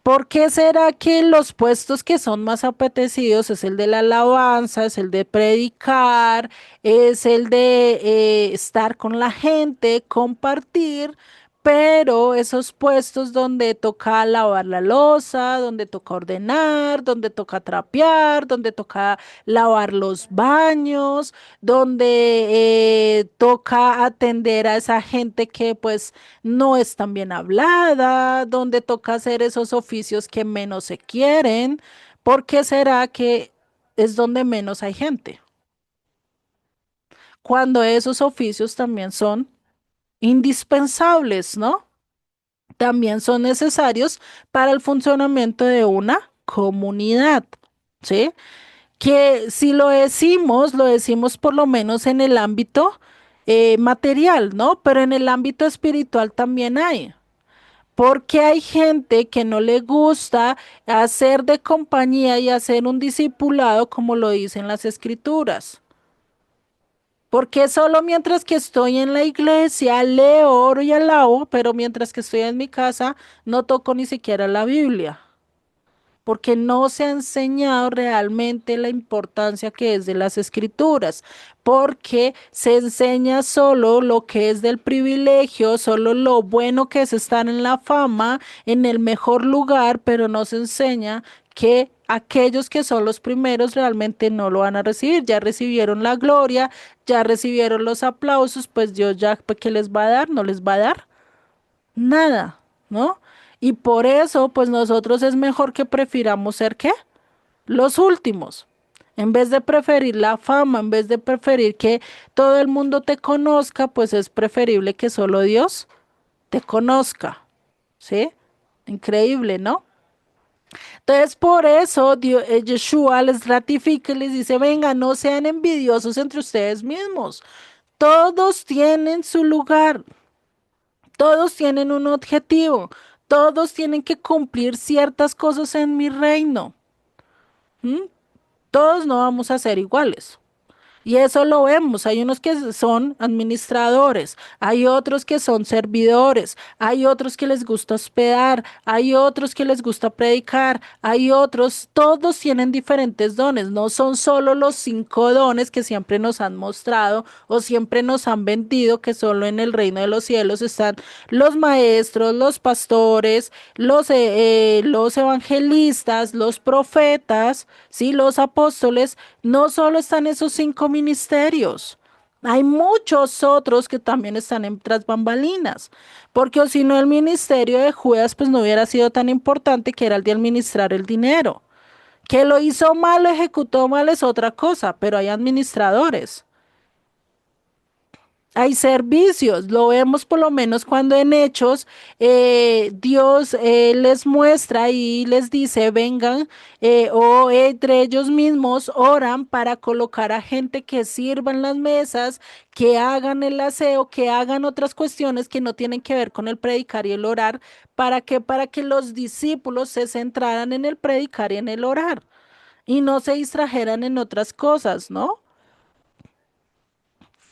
¿Por qué será que los puestos que son más apetecidos es el de la alabanza, es el de predicar, es el de estar con la gente, compartir, pero esos puestos donde toca lavar la loza, donde toca ordenar, donde toca trapear, donde toca lavar los baños, donde toca atender a esa gente que pues no es tan bien hablada, donde toca hacer esos oficios que menos se quieren? ¿Por qué será que es donde menos hay gente? Cuando esos oficios también son indispensables, ¿no? También son necesarios para el funcionamiento de una comunidad, ¿sí? Que si lo decimos por lo menos en el ámbito material, ¿no? Pero en el ámbito espiritual también hay. Porque hay gente que no le gusta hacer de compañía y hacer un discipulado como lo dicen las escrituras. Porque solo mientras que estoy en la iglesia leo, oro y alabo, pero mientras que estoy en mi casa no toco ni siquiera la Biblia, porque no se ha enseñado realmente la importancia que es de las escrituras, porque se enseña solo lo que es del privilegio, solo lo bueno que es estar en la fama, en el mejor lugar, pero no se enseña que aquellos que son los primeros realmente no lo van a recibir. Ya recibieron la gloria, ya recibieron los aplausos, pues Dios ya, pues, ¿qué les va a dar? No les va a dar nada, ¿no? Y por eso, pues nosotros es mejor que prefiramos ser ¿qué? Los últimos. En vez de preferir la fama, en vez de preferir que todo el mundo te conozca, pues es preferible que solo Dios te conozca, ¿sí? Increíble, ¿no? Entonces, por eso Yeshua les ratifica y les dice, venga, no sean envidiosos entre ustedes mismos. Todos tienen su lugar, todos tienen un objetivo, todos tienen que cumplir ciertas cosas en mi reino. ¿M? Todos no vamos a ser iguales. Y eso lo vemos. Hay unos que son administradores, hay otros que son servidores, hay otros que les gusta hospedar, hay otros que les gusta predicar, hay otros, todos tienen diferentes dones. No son solo los 5 dones que siempre nos han mostrado o siempre nos han vendido que solo en el reino de los cielos están los maestros, los pastores, los evangelistas, los profetas, ¿sí? Los apóstoles. No solo están esos 5 ministerios, hay muchos otros que también están en tras bambalinas, porque o si no el ministerio de Judas pues no hubiera sido tan importante, que era el de administrar el dinero. Que lo hizo mal, lo ejecutó mal es otra cosa, pero hay administradores. Hay servicios, lo vemos por lo menos cuando en Hechos Dios les muestra y les dice, vengan, o entre ellos mismos oran para colocar a gente que sirvan las mesas, que hagan el aseo, que hagan otras cuestiones que no tienen que ver con el predicar y el orar. ¿Para qué? Para que los discípulos se centraran en el predicar y en el orar y no se distrajeran en otras cosas, ¿no?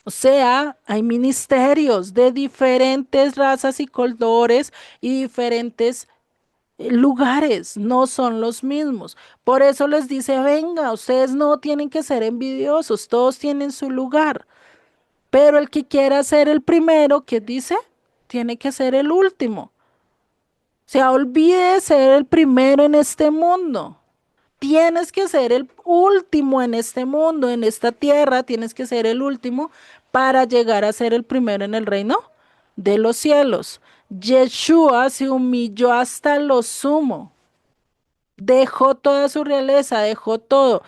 O sea, hay ministerios de diferentes razas y colores y diferentes lugares, no son los mismos. Por eso les dice, venga, ustedes no tienen que ser envidiosos, todos tienen su lugar, pero el que quiera ser el primero, ¿qué dice? Tiene que ser el último. O sea, olvide de ser el primero en este mundo. Tienes que ser el último en este mundo, en esta tierra, tienes que ser el último para llegar a ser el primero en el reino de los cielos. Yeshua se humilló hasta lo sumo, dejó toda su realeza, dejó todo,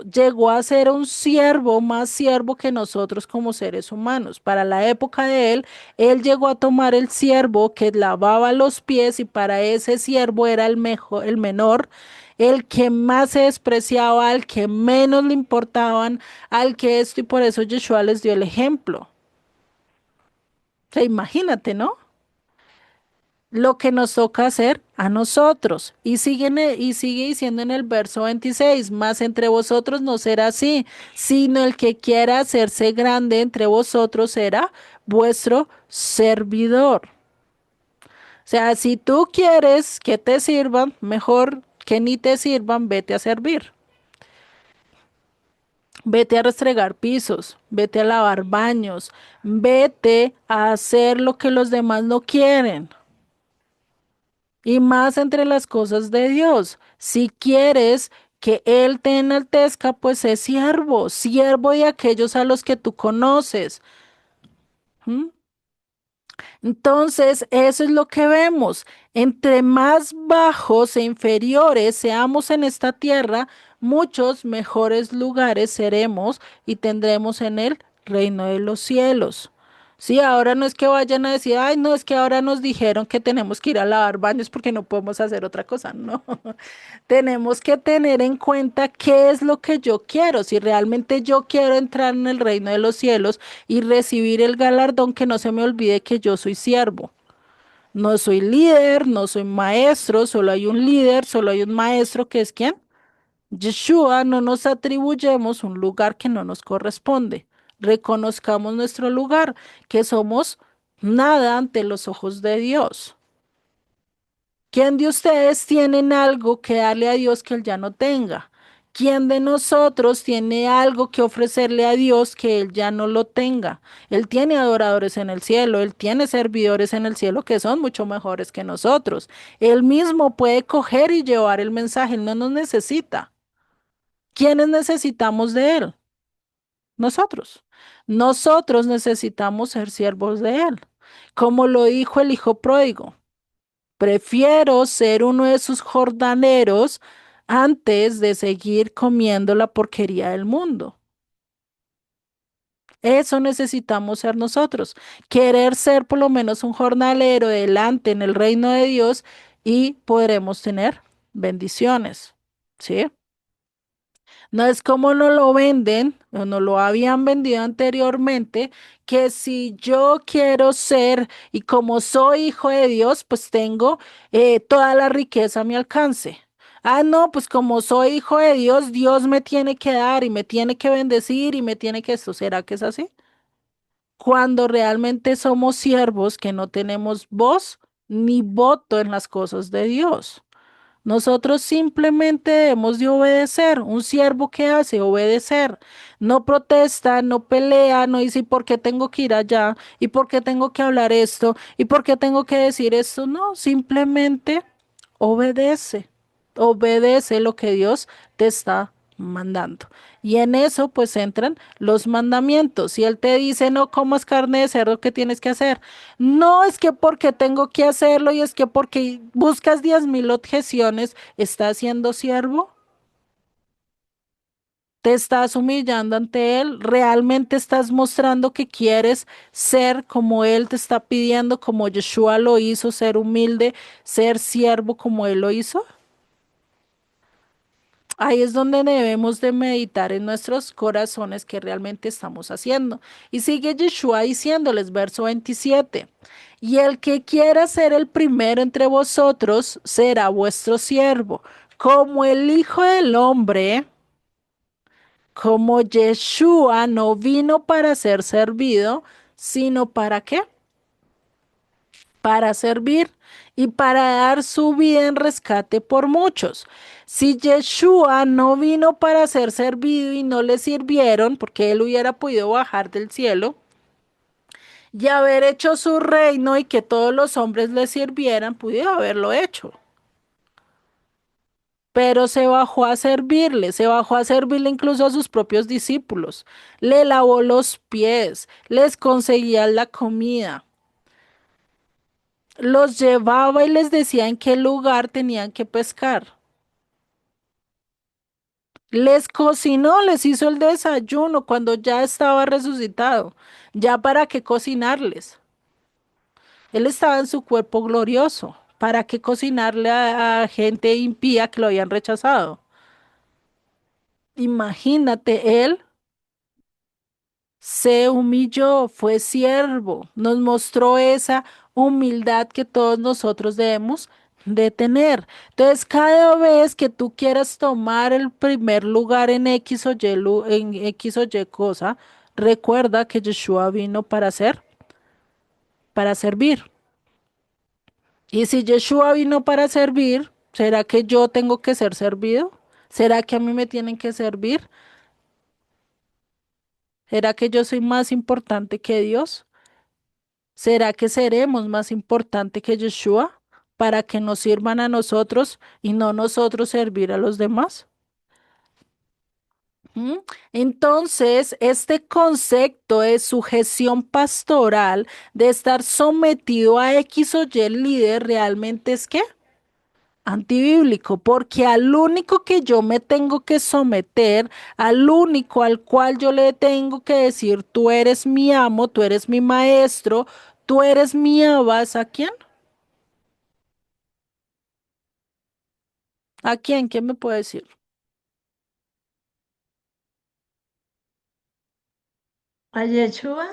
llegó a ser un siervo, más siervo que nosotros como seres humanos. Para la época de él, él llegó a tomar el siervo que lavaba los pies y para ese siervo era el mejor, el menor, el que más se despreciaba, al que menos le importaban, al que esto y por eso Yeshua les dio el ejemplo. O sea, imagínate, ¿no? Lo que nos toca hacer a nosotros. Y sigue diciendo en el verso 26, más entre vosotros no será así, sino el que quiera hacerse grande entre vosotros será vuestro servidor. O sea, si tú quieres que te sirvan, mejor que ni te sirvan, vete a servir. Vete a restregar pisos, vete a lavar baños, vete a hacer lo que los demás no quieren. Y más entre las cosas de Dios. Si quieres que Él te enaltezca, pues es siervo, siervo de aquellos a los que tú conoces. ¿Mm? Entonces, eso es lo que vemos. Entre más bajos e inferiores seamos en esta tierra, muchos mejores lugares seremos y tendremos en el reino de los cielos. Sí, ahora no es que vayan a decir, ay, no, es que ahora nos dijeron que tenemos que ir a lavar baños porque no podemos hacer otra cosa. No, tenemos que tener en cuenta qué es lo que yo quiero. Si realmente yo quiero entrar en el reino de los cielos y recibir el galardón, que no se me olvide que yo soy siervo. No soy líder, no soy maestro, solo hay un líder, solo hay un maestro que es ¿quién? Yeshua. No nos atribuyemos un lugar que no nos corresponde. Reconozcamos nuestro lugar, que somos nada ante los ojos de Dios. ¿Quién de ustedes tienen algo que darle a Dios que él ya no tenga? ¿Quién de nosotros tiene algo que ofrecerle a Dios que Él ya no lo tenga? Él tiene adoradores en el cielo, Él tiene servidores en el cielo que son mucho mejores que nosotros. Él mismo puede coger y llevar el mensaje, Él no nos necesita. ¿Quiénes necesitamos de Él? Nosotros. Nosotros necesitamos ser siervos de Él. Como lo dijo el hijo pródigo, prefiero ser uno de sus jornaleros antes de seguir comiendo la porquería del mundo. Eso necesitamos ser nosotros. Querer ser por lo menos un jornalero delante en el reino de Dios y podremos tener bendiciones. ¿Sí? No es como nos lo venden o nos lo habían vendido anteriormente, que si yo quiero ser y como soy hijo de Dios, pues tengo toda la riqueza a mi alcance. Ah, no, pues como soy hijo de Dios, Dios me tiene que dar y me tiene que bendecir y me tiene que esto. ¿Será que es así? Cuando realmente somos siervos que no tenemos voz ni voto en las cosas de Dios. Nosotros simplemente debemos de obedecer. Un siervo que hace obedecer. No protesta, no pelea, no dice, ¿y por qué tengo que ir allá? ¿Y por qué tengo que hablar esto? ¿Y por qué tengo que decir esto? No, simplemente obedece. Obedece lo que Dios te está mandando. Y en eso pues entran los mandamientos. Si Él te dice no comas carne de cerdo, ¿qué tienes que hacer? No es que porque tengo que hacerlo y es que porque buscas 10.000 objeciones, ¿estás siendo siervo? ¿Te estás humillando ante Él? ¿Realmente estás mostrando que quieres ser como Él te está pidiendo, como Yeshua lo hizo, ser humilde, ser siervo como Él lo hizo? Ahí es donde debemos de meditar en nuestros corazones que realmente estamos haciendo. Y sigue Yeshua diciéndoles, verso 27, y el que quiera ser el primero entre vosotros será vuestro siervo, como el Hijo del Hombre, como Yeshua no vino para ser servido, sino para qué? Para servir y para dar su vida en rescate por muchos. Si Yeshua no vino para ser servido y no le sirvieron, porque él hubiera podido bajar del cielo y haber hecho su reino y que todos los hombres le sirvieran, pudiera haberlo hecho. Pero se bajó a servirle incluso a sus propios discípulos. Le lavó los pies, les conseguía la comida, los llevaba y les decía en qué lugar tenían que pescar. Les cocinó, les hizo el desayuno cuando ya estaba resucitado. Ya para qué cocinarles. Él estaba en su cuerpo glorioso. ¿Para qué cocinarle a gente impía que lo habían rechazado? Imagínate, él se humilló, fue siervo, nos mostró esa humildad que todos nosotros debemos de tener. Entonces, cada vez que tú quieras tomar el primer lugar en X o Y, en X o Y cosa, recuerda que Yeshua vino para hacer, para servir. Y si Yeshua vino para servir, ¿será que yo tengo que ser servido? ¿Será que a mí me tienen que servir? ¿Será que yo soy más importante que Dios? ¿Será que seremos más importante que Yeshua para que nos sirvan a nosotros y no nosotros servir a los demás? ¿Mm? Entonces, este concepto de sujeción pastoral, de estar sometido a X o Y líder, realmente es ¿qué? Antibíblico, porque al único que yo me tengo que someter, al único al cual yo le tengo que decir, tú eres mi amo, tú eres mi maestro, tú eres mi abas, ¿a quién? ¿A quién? ¿Quién me puede decir? A Yeshua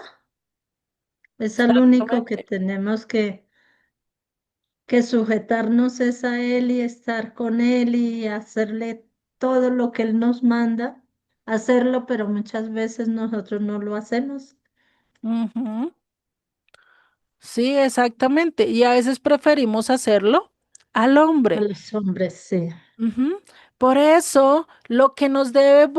es al único que Exactamente. tenemos que sujetarnos es a Él y estar con Él y hacerle todo lo que Él nos manda, hacerlo, pero muchas veces nosotros no lo hacemos. Ujú. Sí, exactamente. Y a veces preferimos hacerlo al A hombre. los hombres, sí. Ujú. Por eso, lo que nos debe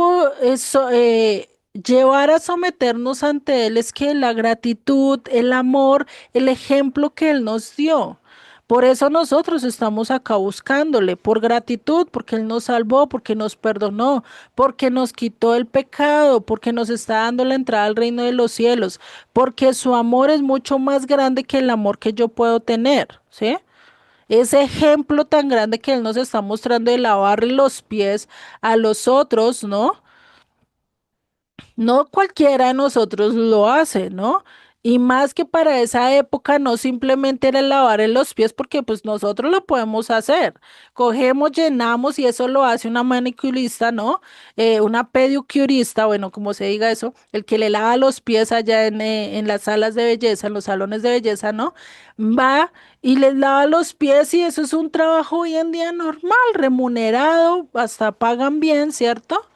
llevar a someternos ante Él es que la gratitud, el amor, el ejemplo que Él nos dio. Por eso nosotros estamos acá buscándole, por gratitud, porque Él nos salvó, porque nos perdonó, porque nos quitó el pecado, porque nos está dando la entrada al reino de los cielos, porque su amor es mucho más grande que el amor que yo puedo tener, ¿sí? Ese ejemplo tan grande que Él nos está mostrando de lavarle los pies a los otros, ¿no? No cualquiera de nosotros lo hace, ¿no? Y más que para esa época no simplemente era lavar en los pies porque pues nosotros lo podemos hacer. Cogemos, llenamos y eso lo hace una manicurista, ¿no? Una pedicurista, bueno, como se diga eso, el que le lava los pies allá en las salas de belleza, en los salones de belleza, ¿no? Va y les lava los pies y eso es un trabajo hoy en día normal, remunerado, hasta pagan bien, ¿cierto?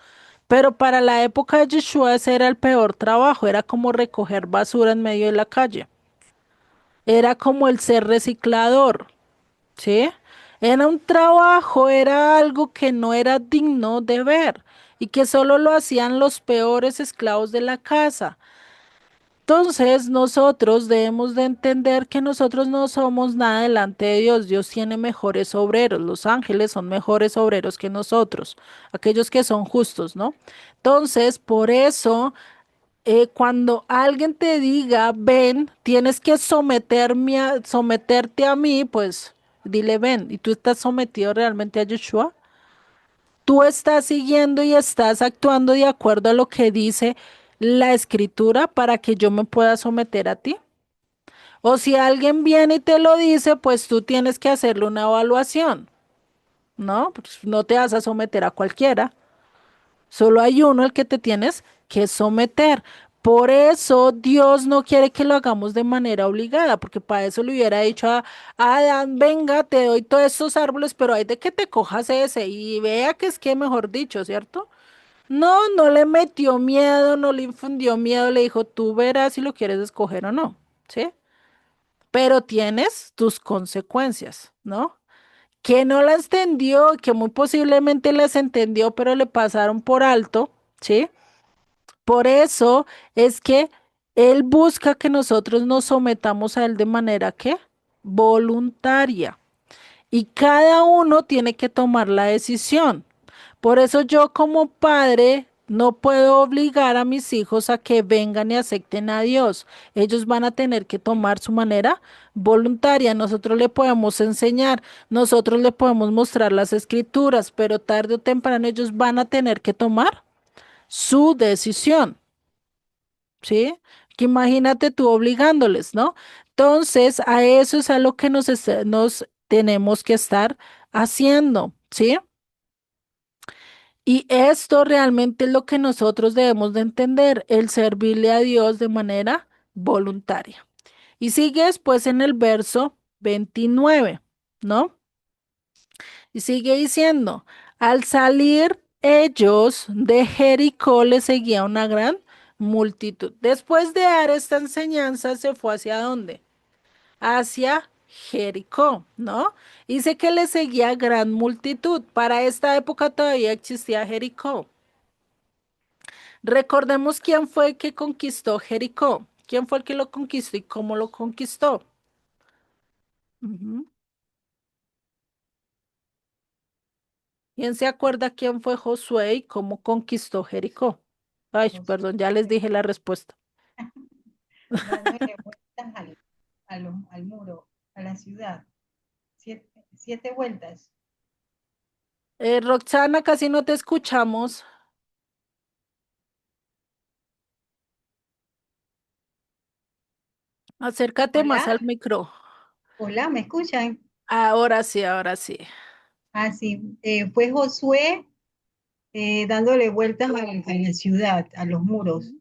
Pero para la época de Yeshua ese era el peor trabajo, era como recoger basura en medio de la calle, era como el ser reciclador, ¿sí? Era un trabajo, era algo que no era digno de ver y que solo lo hacían los peores esclavos de la casa. Entonces, nosotros debemos de entender que nosotros no somos nada delante de Dios. Dios tiene mejores obreros. Los ángeles son mejores obreros que nosotros, aquellos que son justos, ¿no? Entonces, por eso, cuando alguien te diga, ven, tienes que someterte a mí, pues dile, ven. ¿Y tú estás sometido realmente a Yeshua? ¿Tú estás siguiendo y estás actuando de acuerdo a lo que dice la escritura para que yo me pueda someter a ti? O si alguien viene y te lo dice, pues tú tienes que hacerle una evaluación, ¿no? Pues no te vas a someter a cualquiera. Solo hay uno al que te tienes que someter. Por eso Dios no quiere que lo hagamos de manera obligada, porque para eso le hubiera dicho a Adán, venga, te doy todos estos árboles, pero hay de que te cojas ese y vea que es que mejor dicho, ¿cierto? No, no le metió miedo, no le infundió miedo, le dijo, tú verás si lo quieres escoger o no, ¿sí? Pero tienes tus consecuencias, ¿no? Que no las entendió, que muy posiblemente las entendió, pero le pasaron por alto, ¿sí? Por eso es que Él busca que nosotros nos sometamos a Él de manera que voluntaria. Y cada uno tiene que tomar la decisión. Por eso yo como padre no puedo obligar a mis hijos a que vengan y acepten a Dios. Ellos van a tener que tomar su manera voluntaria. Nosotros le podemos enseñar, nosotros le podemos mostrar las escrituras, pero tarde o temprano ellos van a tener que tomar su decisión. ¿Sí? Que imagínate tú obligándoles, ¿no? Entonces, a eso es a lo que nos tenemos que estar haciendo, ¿sí? Y esto realmente es lo que nosotros debemos de entender, el servirle a Dios de manera voluntaria. Y sigue después en el verso 29, ¿no? Y sigue diciendo, al salir ellos de Jericó le seguía una gran multitud. Después de dar esta enseñanza, se fue hacia dónde? Hacia Jericó, ¿no? Dice que le seguía gran multitud. Para esta época todavía existía Jericó. Recordemos quién fue el que conquistó Jericó. ¿Quién fue el que lo conquistó y cómo lo conquistó? Ujú. ¿Quién se acuerda quién fue Josué y cómo conquistó Jericó? Ay, Josué, perdón, ya les dije la respuesta. dándole vueltas al muro, a la ciudad. Siete vueltas. Roxana, casi no te escuchamos. Acércate más al Hola, micro. hola, ¿me escuchan? Ahora sí, ahora sí. Ah, sí, fue Josué dándole vueltas a la ciudad, a los muros.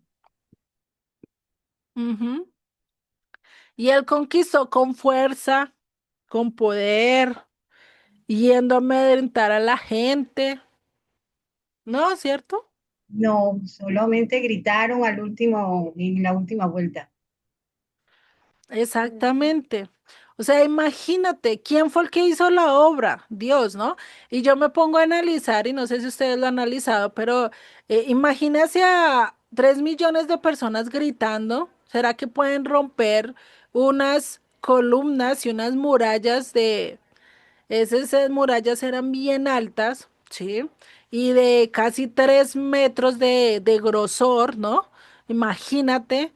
Ujú. Y él conquistó con fuerza, con poder, yendo a amedrentar a la gente. ¿No? ¿Cierto? No, solamente gritaron en la última vuelta. Exactamente. O sea, imagínate, ¿quién fue el que hizo la obra? Dios, ¿no? Y yo me pongo a analizar, y no sé si ustedes lo han analizado, pero imagínese a 3 millones de personas gritando. ¿Será que pueden romper unas columnas y unas murallas de... Esas murallas eran bien altas, ¿sí? Y de casi 3 metros de grosor, ¿no? Imagínate.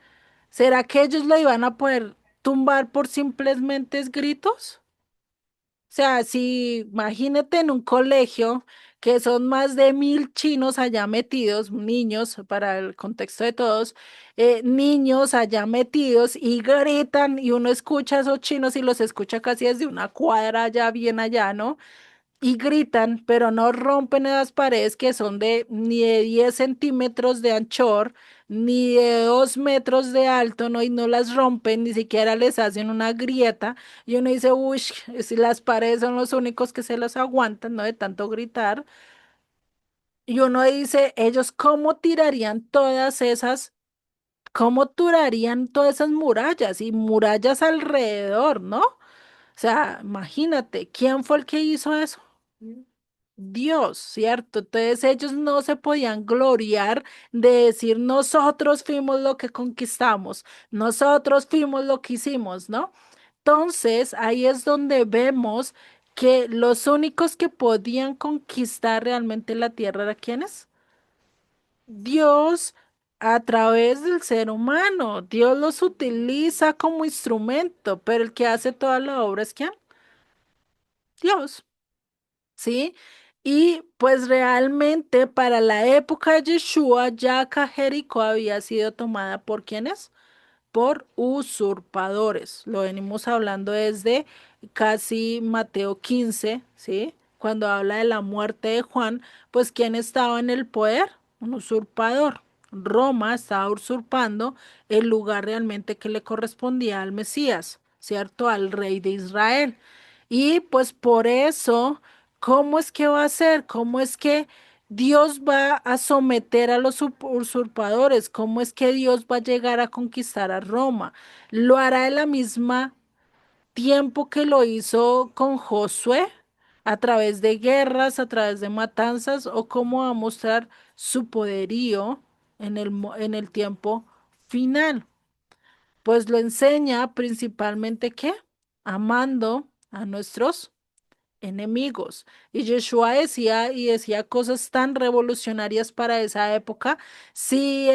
¿Será que ellos lo iban a poder tumbar por simplemente gritos? O sea, si imagínate en un colegio que son más de 1.000 chinos allá metidos, niños, para el contexto de todos, niños allá metidos y gritan y uno escucha a esos chinos y los escucha casi desde una cuadra allá, bien allá, ¿no? Y gritan, pero no rompen esas paredes que son de ni de 10 centímetros de anchor, ni de 2 metros de alto, ¿no? Y no las rompen, ni siquiera les hacen una grieta. Y uno dice, uy, si las paredes son los únicos que se las aguantan, ¿no? De tanto gritar. Y uno dice, ellos cómo tirarían todas esas, cómo tirarían todas esas murallas y murallas alrededor, ¿no? O sea, imagínate, ¿quién fue el que hizo eso? Dios, ¿cierto? Entonces ellos no se podían gloriar de decir nosotros fuimos lo que conquistamos, nosotros fuimos lo que hicimos, ¿no? Entonces ahí es donde vemos que los únicos que podían conquistar realmente la tierra eran ¿quiénes? Dios a través del ser humano. Dios los utiliza como instrumento, pero el que hace toda la obra es ¿quién? Dios. ¿Sí? Y pues realmente para la época de Yeshua, ya Jericó había sido tomada por ¿quiénes? Por usurpadores. Lo venimos hablando desde casi Mateo 15, ¿sí? Cuando habla de la muerte de Juan, pues ¿quién estaba en el poder? Un usurpador. Roma estaba usurpando el lugar realmente que le correspondía al Mesías, ¿cierto? Al rey de Israel. Y pues por eso, ¿cómo es que va a ser? ¿Cómo es que Dios va a someter a los usurpadores? ¿Cómo es que Dios va a llegar a conquistar a Roma? ¿Lo hará en la misma tiempo que lo hizo con Josué? ¿A través de guerras, a través de matanzas? ¿O cómo va a mostrar su poderío en en el tiempo final? Pues lo enseña principalmente ¿qué? Amando a nuestros enemigos. Y Yeshua decía y decía cosas tan revolucionarias para esa época. Si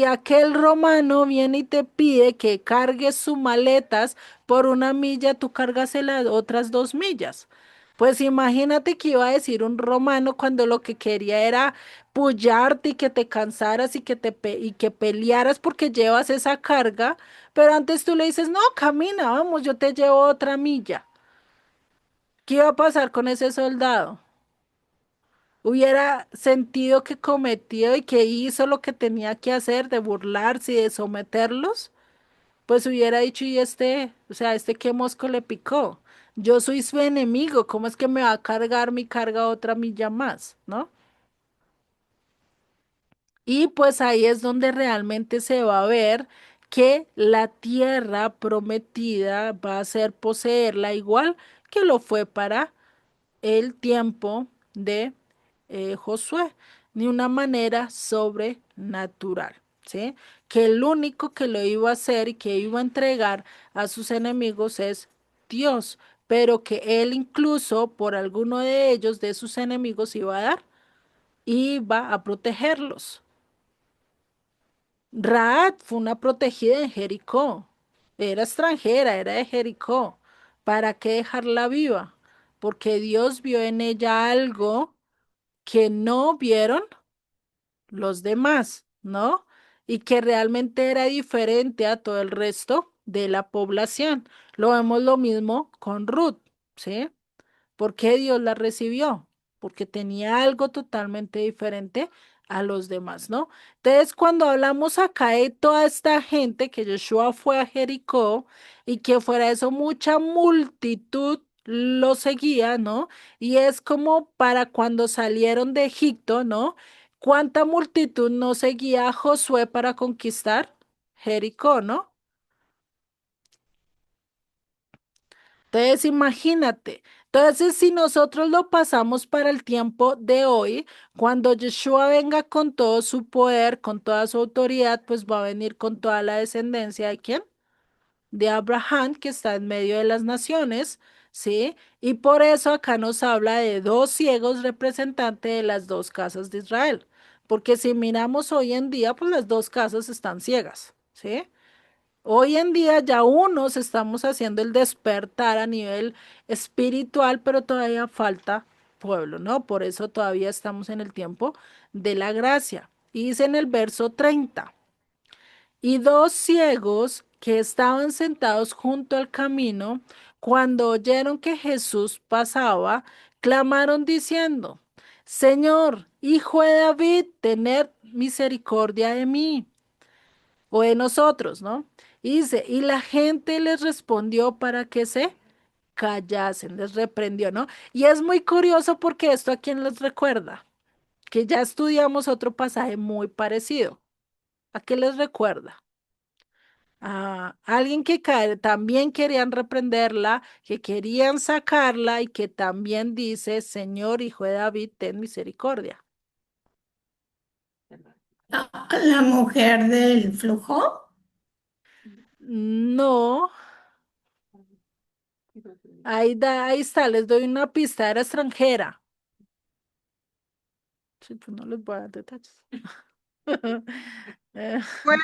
aquel romano viene y te pide que cargues sus maletas por 1 milla, tú cargas las otras 2 millas. Pues imagínate que iba a decir un romano cuando lo que quería era pullarte y que te cansaras y y que pelearas porque llevas esa carga, pero antes tú le dices, no, camina, vamos, yo te llevo otra milla. ¿Qué iba a pasar con ese soldado? Hubiera sentido que cometió y que hizo lo que tenía que hacer de burlarse y de someterlos, pues hubiera dicho, y este, o sea, este qué mosco le picó. Yo soy su enemigo, ¿cómo es que me va a cargar mi carga 1 milla más, ¿no? Y pues ahí es donde realmente se va a ver que la tierra prometida va a ser poseerla igual que lo fue para el tiempo de Josué, de una manera sobrenatural, ¿sí? Que el único que lo iba a hacer y que iba a entregar a sus enemigos es Dios, pero que él incluso por alguno de ellos, de sus enemigos, iba a dar, iba a protegerlos. Raad fue una protegida en Jericó, era extranjera, era de Jericó. ¿Para qué dejarla viva? Porque Dios vio en ella algo que no vieron los demás, ¿no? Y que realmente era diferente a todo el resto de la población. Lo vemos lo mismo con Ruth, ¿sí? ¿Por qué Dios la recibió? Porque tenía algo totalmente diferente a los demás, ¿no? Entonces, cuando hablamos acá de toda esta gente que Joshua fue a Jericó y que fuera eso, mucha multitud lo seguía, ¿no? Y es como para cuando salieron de Egipto, ¿no? ¿Cuánta multitud no seguía a Josué para conquistar Jericó, ¿no? Entonces, imagínate. Entonces, si nosotros lo pasamos para el tiempo de hoy, cuando Yeshua venga con todo su poder, con toda su autoridad, pues va a venir con toda la descendencia de ¿quién? De Abraham, que está en medio de las naciones, ¿sí? Y por eso acá nos habla de dos ciegos representantes de las dos casas de Israel. Porque si miramos hoy en día, pues las dos casas están ciegas, ¿sí? Hoy en día ya unos estamos haciendo el despertar a nivel espiritual, pero todavía falta pueblo, ¿no? Por eso todavía estamos en el tiempo de la gracia. Y dice en el verso 30, y dos ciegos que estaban sentados junto al camino, cuando oyeron que Jesús pasaba, clamaron diciendo, Señor, Hijo de David, tened misericordia de mí o de nosotros, ¿no? Y dice, y la gente les respondió para que se callasen, les reprendió, ¿no? Y es muy curioso porque esto a quién les recuerda, que ya estudiamos otro pasaje muy parecido. ¿A qué les recuerda? A alguien que también querían reprenderla, que querían sacarla y que también dice, Señor, Hijo de David, ten misericordia. La mujer del flujo. No, ahí está, les doy una pista, era extranjera. Sí, pues no les voy a dar detalles. Eh, Fue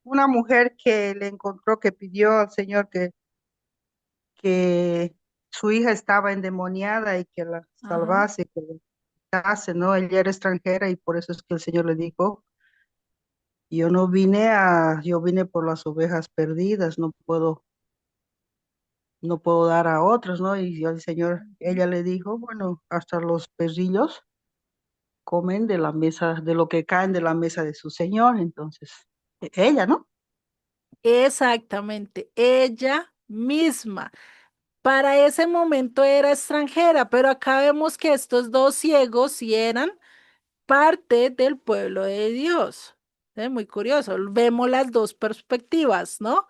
una mujer que le encontró, que pidió al Señor que su hija estaba endemoniada y que la Ajá. salvase, que la quitase, ¿no? Ella era extranjera y por eso es que el Señor le dijo, yo vine por las ovejas perdidas, no puedo dar a otros, ¿no? Y el Señor, ella le dijo, bueno, hasta los perrillos comen de la mesa, de lo que caen de la mesa de su Señor, entonces, ella, ¿no? Exactamente, ella misma. Para ese momento era extranjera, pero acá vemos que estos dos ciegos sí eran parte del pueblo de Dios. Muy curioso. Vemos las dos perspectivas, ¿no?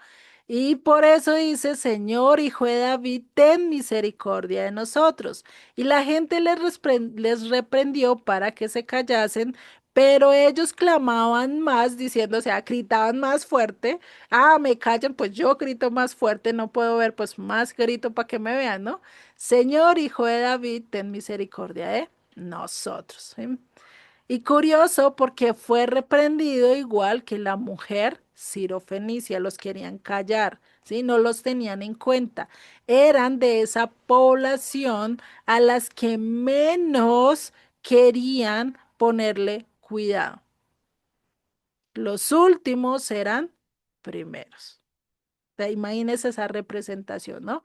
Y por eso dice, Señor, Hijo de David, ten misericordia de nosotros. Y la gente les reprendió para que se callasen, pero ellos clamaban más, diciendo, o sea, gritaban más fuerte. Ah, me callan, pues yo grito más fuerte, no puedo ver, pues más grito para que me vean, ¿no? Señor, Hijo de David, ten misericordia de nosotros. ¿Sí? Y curioso porque fue reprendido igual que la mujer Fenicia, los querían callar, ¿sí? No los tenían en cuenta. Eran de esa población a las que menos querían ponerle cuidado. Los últimos eran primeros. O sea, imagínense esa representación, ¿no?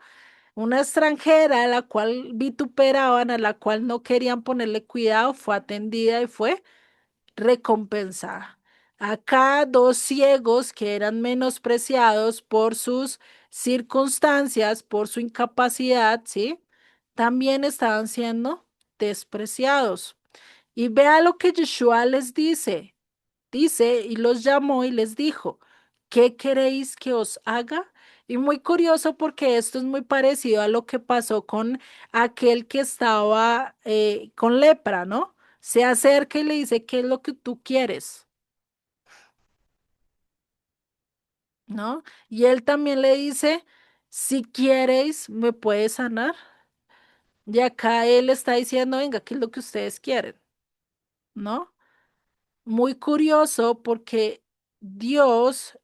Una extranjera a la cual vituperaban, a la cual no querían ponerle cuidado, fue atendida y fue recompensada. Acá dos ciegos que eran menospreciados por sus circunstancias, por su incapacidad, ¿sí? También estaban siendo despreciados. Y vea lo que Yeshua les dice. Dice, y los llamó y les dijo, ¿qué queréis que os haga? Y muy curioso porque esto es muy parecido a lo que pasó con aquel que estaba con lepra, ¿no? Se acerca y le dice, ¿qué es lo que tú quieres? ¿No? Y él también le dice, si quieres, me puedes sanar. Y acá él está diciendo, venga, ¿qué es lo que ustedes quieren? ¿No? Muy curioso porque Dios,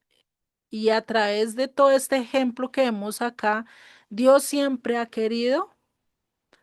y a través de todo este ejemplo que vemos acá, Dios siempre ha querido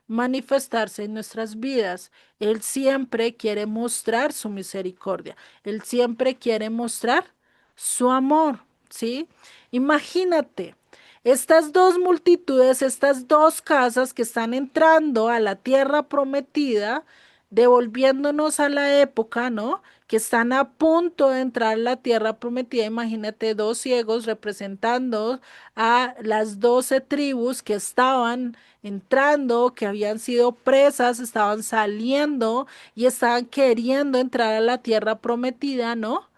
manifestarse en nuestras vidas. Él siempre quiere mostrar su misericordia. Él siempre quiere mostrar su amor, ¿sí? Imagínate, estas dos multitudes, estas dos casas que están entrando a la tierra prometida, devolviéndonos a la época, ¿no? Que están a punto de entrar a la tierra prometida. Imagínate dos ciegos representando a las 12 tribus que estaban entrando, que habían sido presas, estaban saliendo y estaban queriendo entrar a la tierra prometida, ¿no?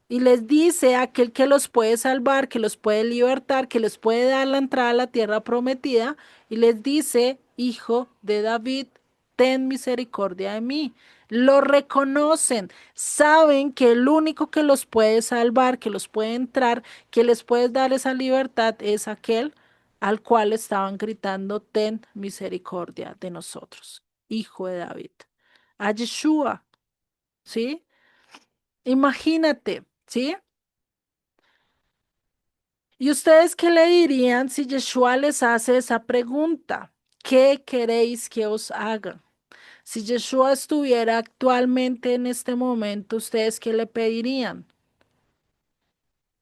Y les dice a aquel que los puede salvar, que los puede libertar, que les puede dar la entrada a la tierra prometida, y les dice, hijo de David, ten misericordia de mí. Lo reconocen, saben que el único que los puede salvar, que los puede entrar, que les puede dar esa libertad es aquel al cual estaban gritando, ten misericordia de nosotros, hijo de David. A Yeshua, ¿sí? Imagínate, ¿sí? ¿Y ustedes qué le dirían si Yeshua les hace esa pregunta? ¿Qué queréis que os haga? Si Yeshua estuviera actualmente en este momento, ¿ustedes qué le pedirían?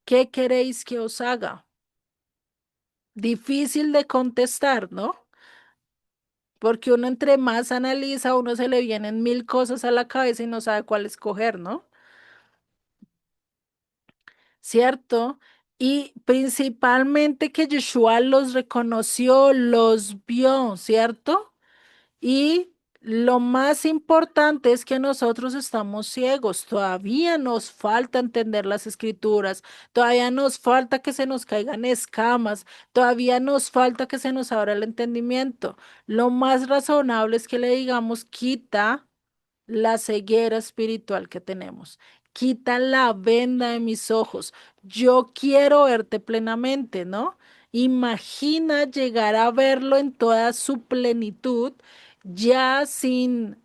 ¿Qué queréis que os haga? Difícil de contestar, ¿no? Porque uno entre más analiza, a uno se le vienen mil cosas a la cabeza y no sabe cuál escoger, ¿no? ¿Cierto? Y principalmente que Yeshua los reconoció, los vio, ¿cierto? Y lo más importante es que nosotros estamos ciegos, todavía nos falta entender las escrituras, todavía nos falta que se nos caigan escamas, todavía nos falta que se nos abra el entendimiento. Lo más razonable es que le digamos, quita la ceguera espiritual que tenemos. Quita la venda de mis ojos. Yo quiero verte plenamente, ¿no? Imagina llegar a verlo en toda su plenitud, ya sin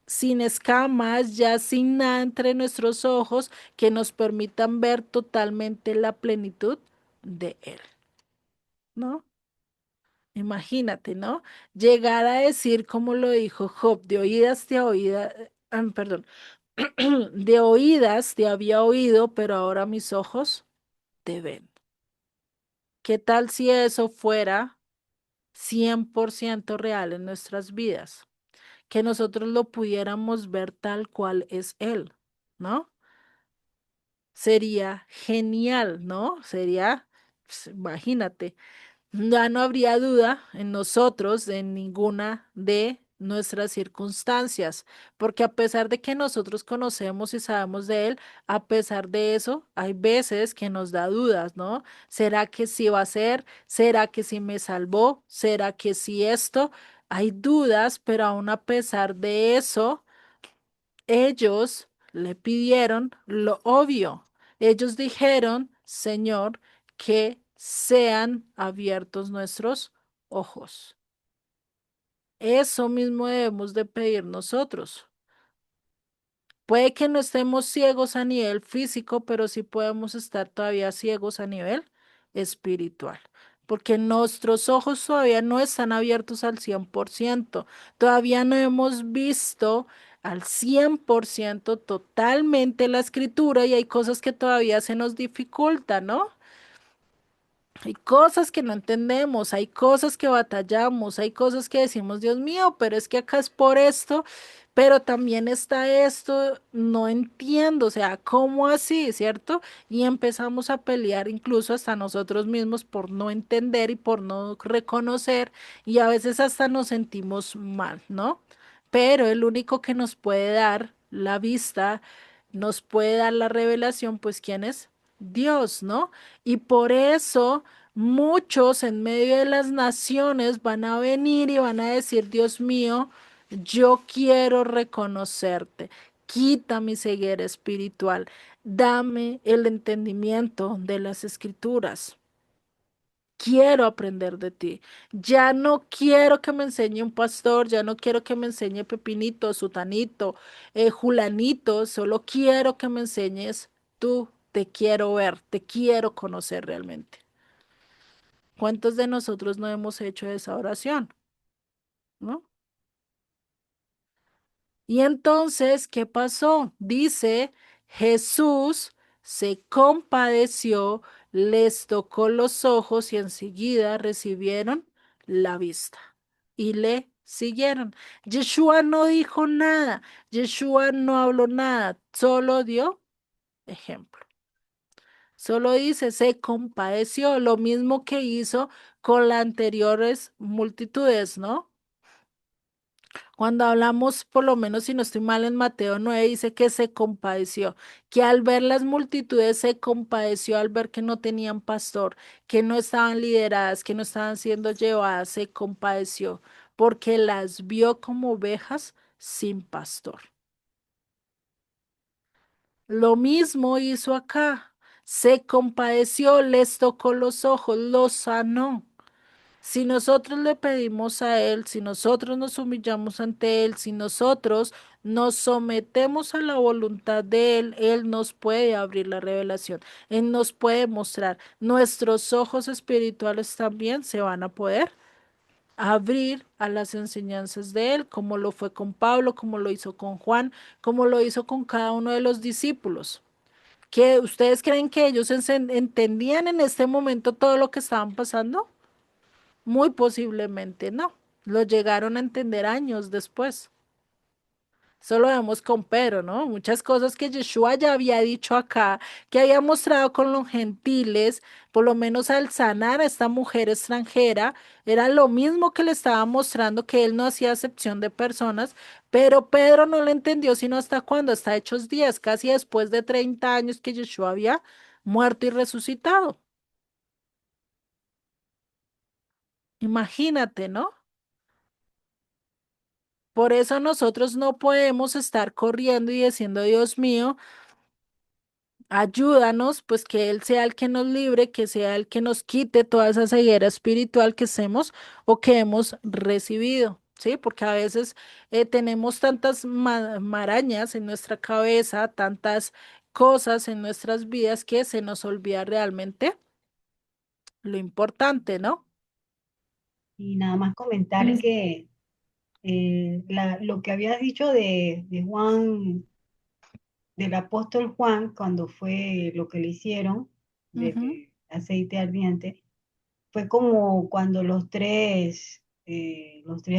escamas, ya sin nada entre nuestros ojos que nos permitan ver totalmente la plenitud de Él, ¿no? Imagínate, ¿no? Llegar a decir como lo dijo Job, de oídas te oída, perdón, de oídas te había oído, pero ahora mis ojos te ven. ¿Qué tal si eso fuera 100% real en nuestras vidas? Que nosotros lo pudiéramos ver tal cual es Él, ¿no? Sería genial, ¿no? Sería, pues, imagínate. Ya no habría duda en nosotros, en ninguna de nuestras circunstancias, porque a pesar de que nosotros conocemos y sabemos de Él, a pesar de eso, hay veces que nos da dudas, ¿no? ¿Será que sí va a ser? ¿Será que sí me salvó? ¿Será que sí esto? Hay dudas, pero aún a pesar de eso, ellos le pidieron lo obvio. Ellos dijeron, Señor, que sean abiertos nuestros ojos. Eso mismo debemos de pedir nosotros. Puede que no estemos ciegos a nivel físico, pero sí podemos estar todavía ciegos a nivel espiritual, porque nuestros ojos todavía no están abiertos al 100%. Todavía no hemos visto al 100% totalmente la escritura y hay cosas que todavía se nos dificultan, ¿no? Hay cosas que no entendemos, hay cosas que batallamos, hay cosas que decimos, Dios mío, pero es que acá es por esto, pero también está esto, no entiendo, o sea, ¿cómo así, cierto? Y empezamos a pelear incluso hasta nosotros mismos por no entender y por no reconocer, y a veces hasta nos sentimos mal, ¿no? Pero el único que nos puede dar la vista, nos puede dar la revelación, pues ¿quién es? Dios, ¿no? Y por eso muchos en medio de las naciones van a venir y van a decir, Dios mío, yo quiero reconocerte. Quita mi ceguera espiritual. Dame el entendimiento de las escrituras. Quiero aprender de ti. Ya no quiero que me enseñe un pastor, ya no quiero que me enseñe Pepinito, Sutanito, Julanito, solo quiero que me enseñes tú. Te quiero ver, te quiero conocer realmente. ¿Cuántos de nosotros no hemos hecho esa oración? ¿No? Y entonces, ¿qué pasó? Dice, Jesús se compadeció, les tocó los ojos y enseguida recibieron la vista y le siguieron. Yeshua no dijo nada, Yeshua no habló nada, solo dio ejemplo. Solo dice, se compadeció, lo mismo que hizo con las anteriores multitudes, ¿no? Cuando hablamos, por lo menos si no estoy mal, en Mateo 9 dice que se compadeció, que al ver las multitudes se compadeció al ver que no tenían pastor, que no estaban lideradas, que no estaban siendo llevadas, se compadeció porque las vio como ovejas sin pastor. Lo mismo hizo acá, se compadeció, les tocó los ojos, los sanó. Si nosotros le pedimos a Él, si nosotros nos humillamos ante Él, si nosotros nos sometemos a la voluntad de Él, Él nos puede abrir la revelación, Él nos puede mostrar. Nuestros ojos espirituales también se van a poder abrir a las enseñanzas de Él, como lo fue con Pablo, como lo hizo con Juan, como lo hizo con cada uno de los discípulos. ¿Que ustedes creen que ellos entendían en este momento todo lo que estaban pasando? Muy posiblemente no. Lo llegaron a entender años después. Eso lo vemos con Pedro, ¿no? Muchas cosas que Yeshua ya había dicho acá, que había mostrado con los gentiles, por lo menos al sanar a esta mujer extranjera, era lo mismo que le estaba mostrando que él no hacía acepción de personas, pero Pedro no lo entendió sino hasta cuando, hasta Hechos 10, casi después de 30 años que Yeshua había muerto y resucitado. Imagínate, ¿no? Por eso nosotros no podemos estar corriendo y diciendo, Dios mío, ayúdanos, pues que Él sea el que nos libre, que sea el que nos quite toda esa ceguera espiritual que hacemos o que hemos recibido, ¿sí? Porque a veces tenemos tantas marañas en nuestra cabeza, tantas cosas en nuestras vidas que se nos olvida realmente lo importante, ¿no? Y nada más comentar Es- que lo que habías dicho de Juan, del apóstol Juan, cuando fue lo que le hicieron, Ujú. del aceite ardiente, fue como cuando los tres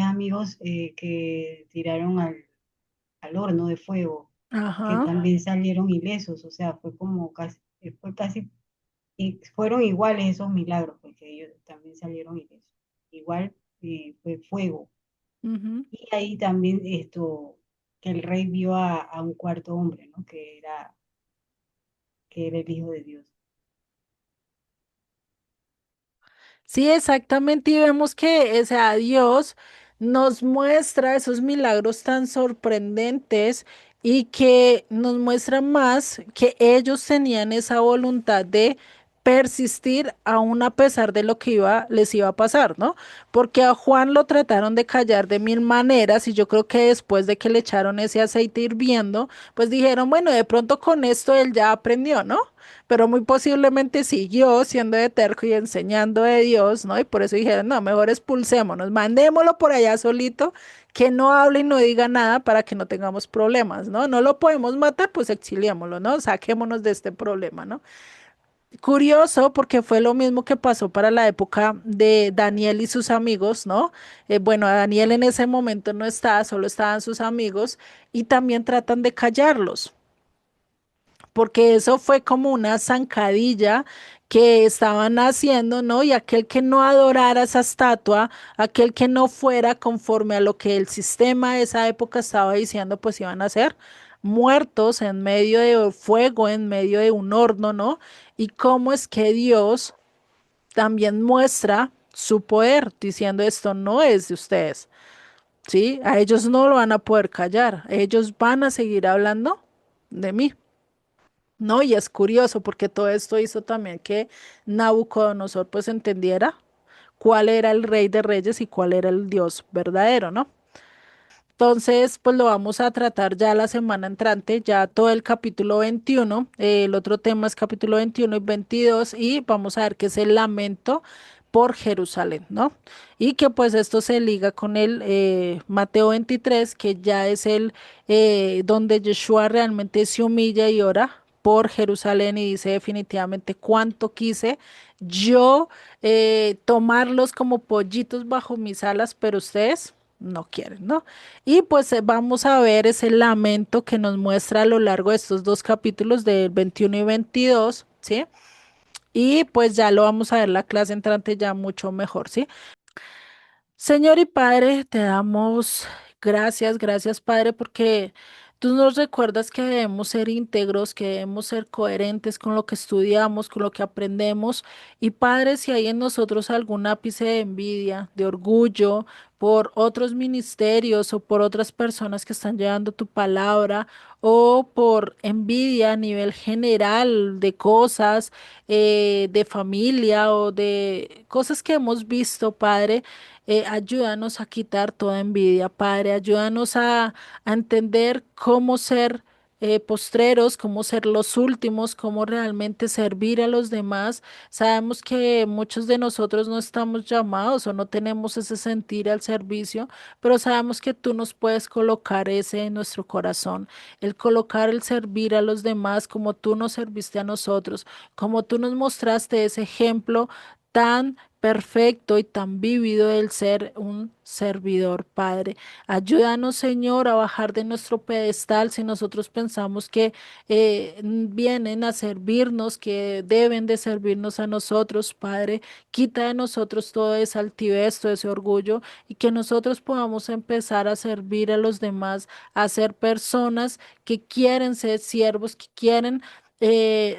amigos que tiraron al horno de fuego, que Ajá. también salieron ilesos, o sea, fue casi, y fueron iguales esos milagros, porque ellos también salieron ilesos. Igual fue fuego. Ujú. Y ahí también que el rey vio a un cuarto hombre, ¿no? Que era el Hijo de Dios. Sí, exactamente, y vemos que, o sea, Dios nos muestra esos milagros tan sorprendentes y que nos muestra más que ellos tenían esa voluntad de persistir aún a pesar de lo que les iba a pasar, ¿no? Porque a Juan lo trataron de callar de mil maneras y yo creo que después de que le echaron ese aceite hirviendo, pues dijeron, bueno, de pronto con esto él ya aprendió, ¿no? Pero muy posiblemente siguió siendo de terco y enseñando de Dios, ¿no? Y por eso dijeron, no, mejor expulsémonos, mandémoslo por allá solito, que no hable y no diga nada para que no tengamos problemas, ¿no? No lo podemos matar, pues exiliémoslo, ¿no? Saquémonos de este problema, ¿no? Curioso porque fue lo mismo que pasó para la época de Daniel y sus amigos, ¿no? Bueno, Daniel en ese momento no estaba, solo estaban sus amigos y también tratan de callarlos porque eso fue como una zancadilla que estaban haciendo, ¿no? Y aquel que no adorara esa estatua, aquel que no fuera conforme a lo que el sistema de esa época estaba diciendo, pues iban a ser muertos en medio de fuego, en medio de un horno, ¿no? Y cómo es que Dios también muestra su poder diciendo esto no es de ustedes, ¿sí? A ellos no lo van a poder callar, ellos van a seguir hablando de mí. No, y es curioso porque todo esto hizo también que Nabucodonosor pues entendiera cuál era el rey de reyes y cuál era el Dios verdadero, ¿no? Entonces, pues lo vamos a tratar ya la semana entrante, ya todo el capítulo 21. El otro tema es capítulo 21 y 22 y vamos a ver qué es el lamento por Jerusalén, ¿no? Y que pues esto se liga con el Mateo 23, que ya es el donde Yeshua realmente se humilla y ora por Jerusalén y dice definitivamente cuánto quise yo tomarlos como pollitos bajo mis alas, pero ustedes no quieren, ¿no? Y pues vamos a ver ese lamento que nos muestra a lo largo de estos dos capítulos del 21 y 22, ¿sí? Y pues ya lo vamos a ver la clase entrante ya mucho mejor, ¿sí? Señor y Padre, te damos Gracias, gracias, Padre, porque tú nos recuerdas que debemos ser íntegros, que debemos ser coherentes con lo que estudiamos, con lo que aprendemos. Y Padre, si hay en nosotros algún ápice de envidia, de orgullo por otros ministerios o por otras personas que están llevando tu palabra, o por envidia a nivel general de cosas, de familia o de cosas que hemos visto, Padre. Ayúdanos a quitar toda envidia, Padre. Ayúdanos a entender cómo ser postreros, cómo ser los últimos, cómo realmente servir a los demás. Sabemos que muchos de nosotros no estamos llamados o no tenemos ese sentir al servicio, pero sabemos que tú nos puedes colocar ese en nuestro corazón, el colocar el servir a los demás como tú nos serviste a nosotros, como tú nos mostraste ese ejemplo tan perfecto y tan vívido el ser un servidor, Padre. Ayúdanos, Señor, a bajar de nuestro pedestal si nosotros pensamos que vienen a servirnos, que deben de servirnos a nosotros, Padre. Quita de nosotros todo ese altivez, todo ese orgullo y que nosotros podamos empezar a servir a los demás, a ser personas que quieren ser siervos, que quieren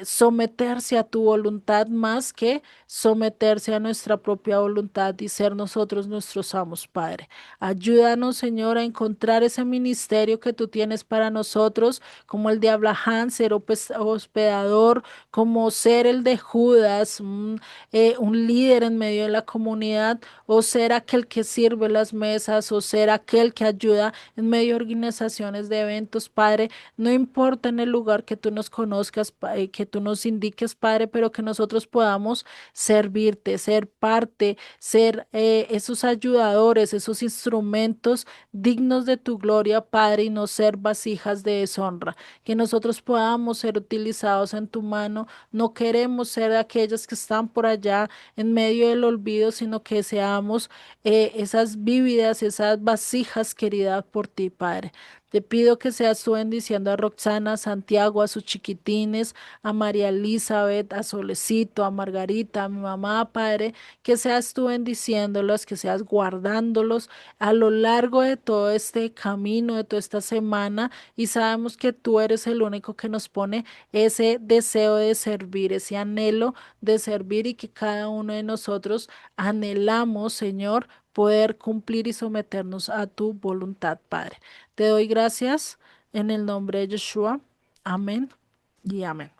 someterse a tu voluntad más que someterse a nuestra propia voluntad y ser nosotros nuestros amos, Padre. Ayúdanos, Señor, a encontrar ese ministerio que tú tienes para nosotros, como el de Abraham, ser hospedador, como ser el de Judas, un líder en medio de la comunidad, o ser aquel que sirve las mesas, o ser aquel que ayuda en medio de organizaciones de eventos, Padre. No importa en el lugar que tú nos conozcas, que tú nos indiques, Padre, pero que nosotros podamos servirte, ser parte, ser esos ayudadores, esos instrumentos dignos de tu gloria, Padre, y no ser vasijas de deshonra. Que nosotros podamos ser utilizados en tu mano. No queremos ser aquellas que están por allá en medio del olvido, sino que seamos esas vívidas, esas vasijas queridas por ti, Padre. Te pido que seas tú bendiciendo a Roxana, a Santiago, a sus chiquitines, a María Elizabeth, a Solecito, a Margarita, a mi mamá, Padre, que seas tú bendiciéndolos, que seas guardándolos a lo largo de todo este camino, de toda esta semana, y sabemos que tú eres el único que nos pone ese deseo de servir, ese anhelo de servir y que cada uno de nosotros anhelamos, Señor, poder cumplir y someternos a tu voluntad, Padre. Te doy gracias en el nombre de Yeshua. Amén y amén.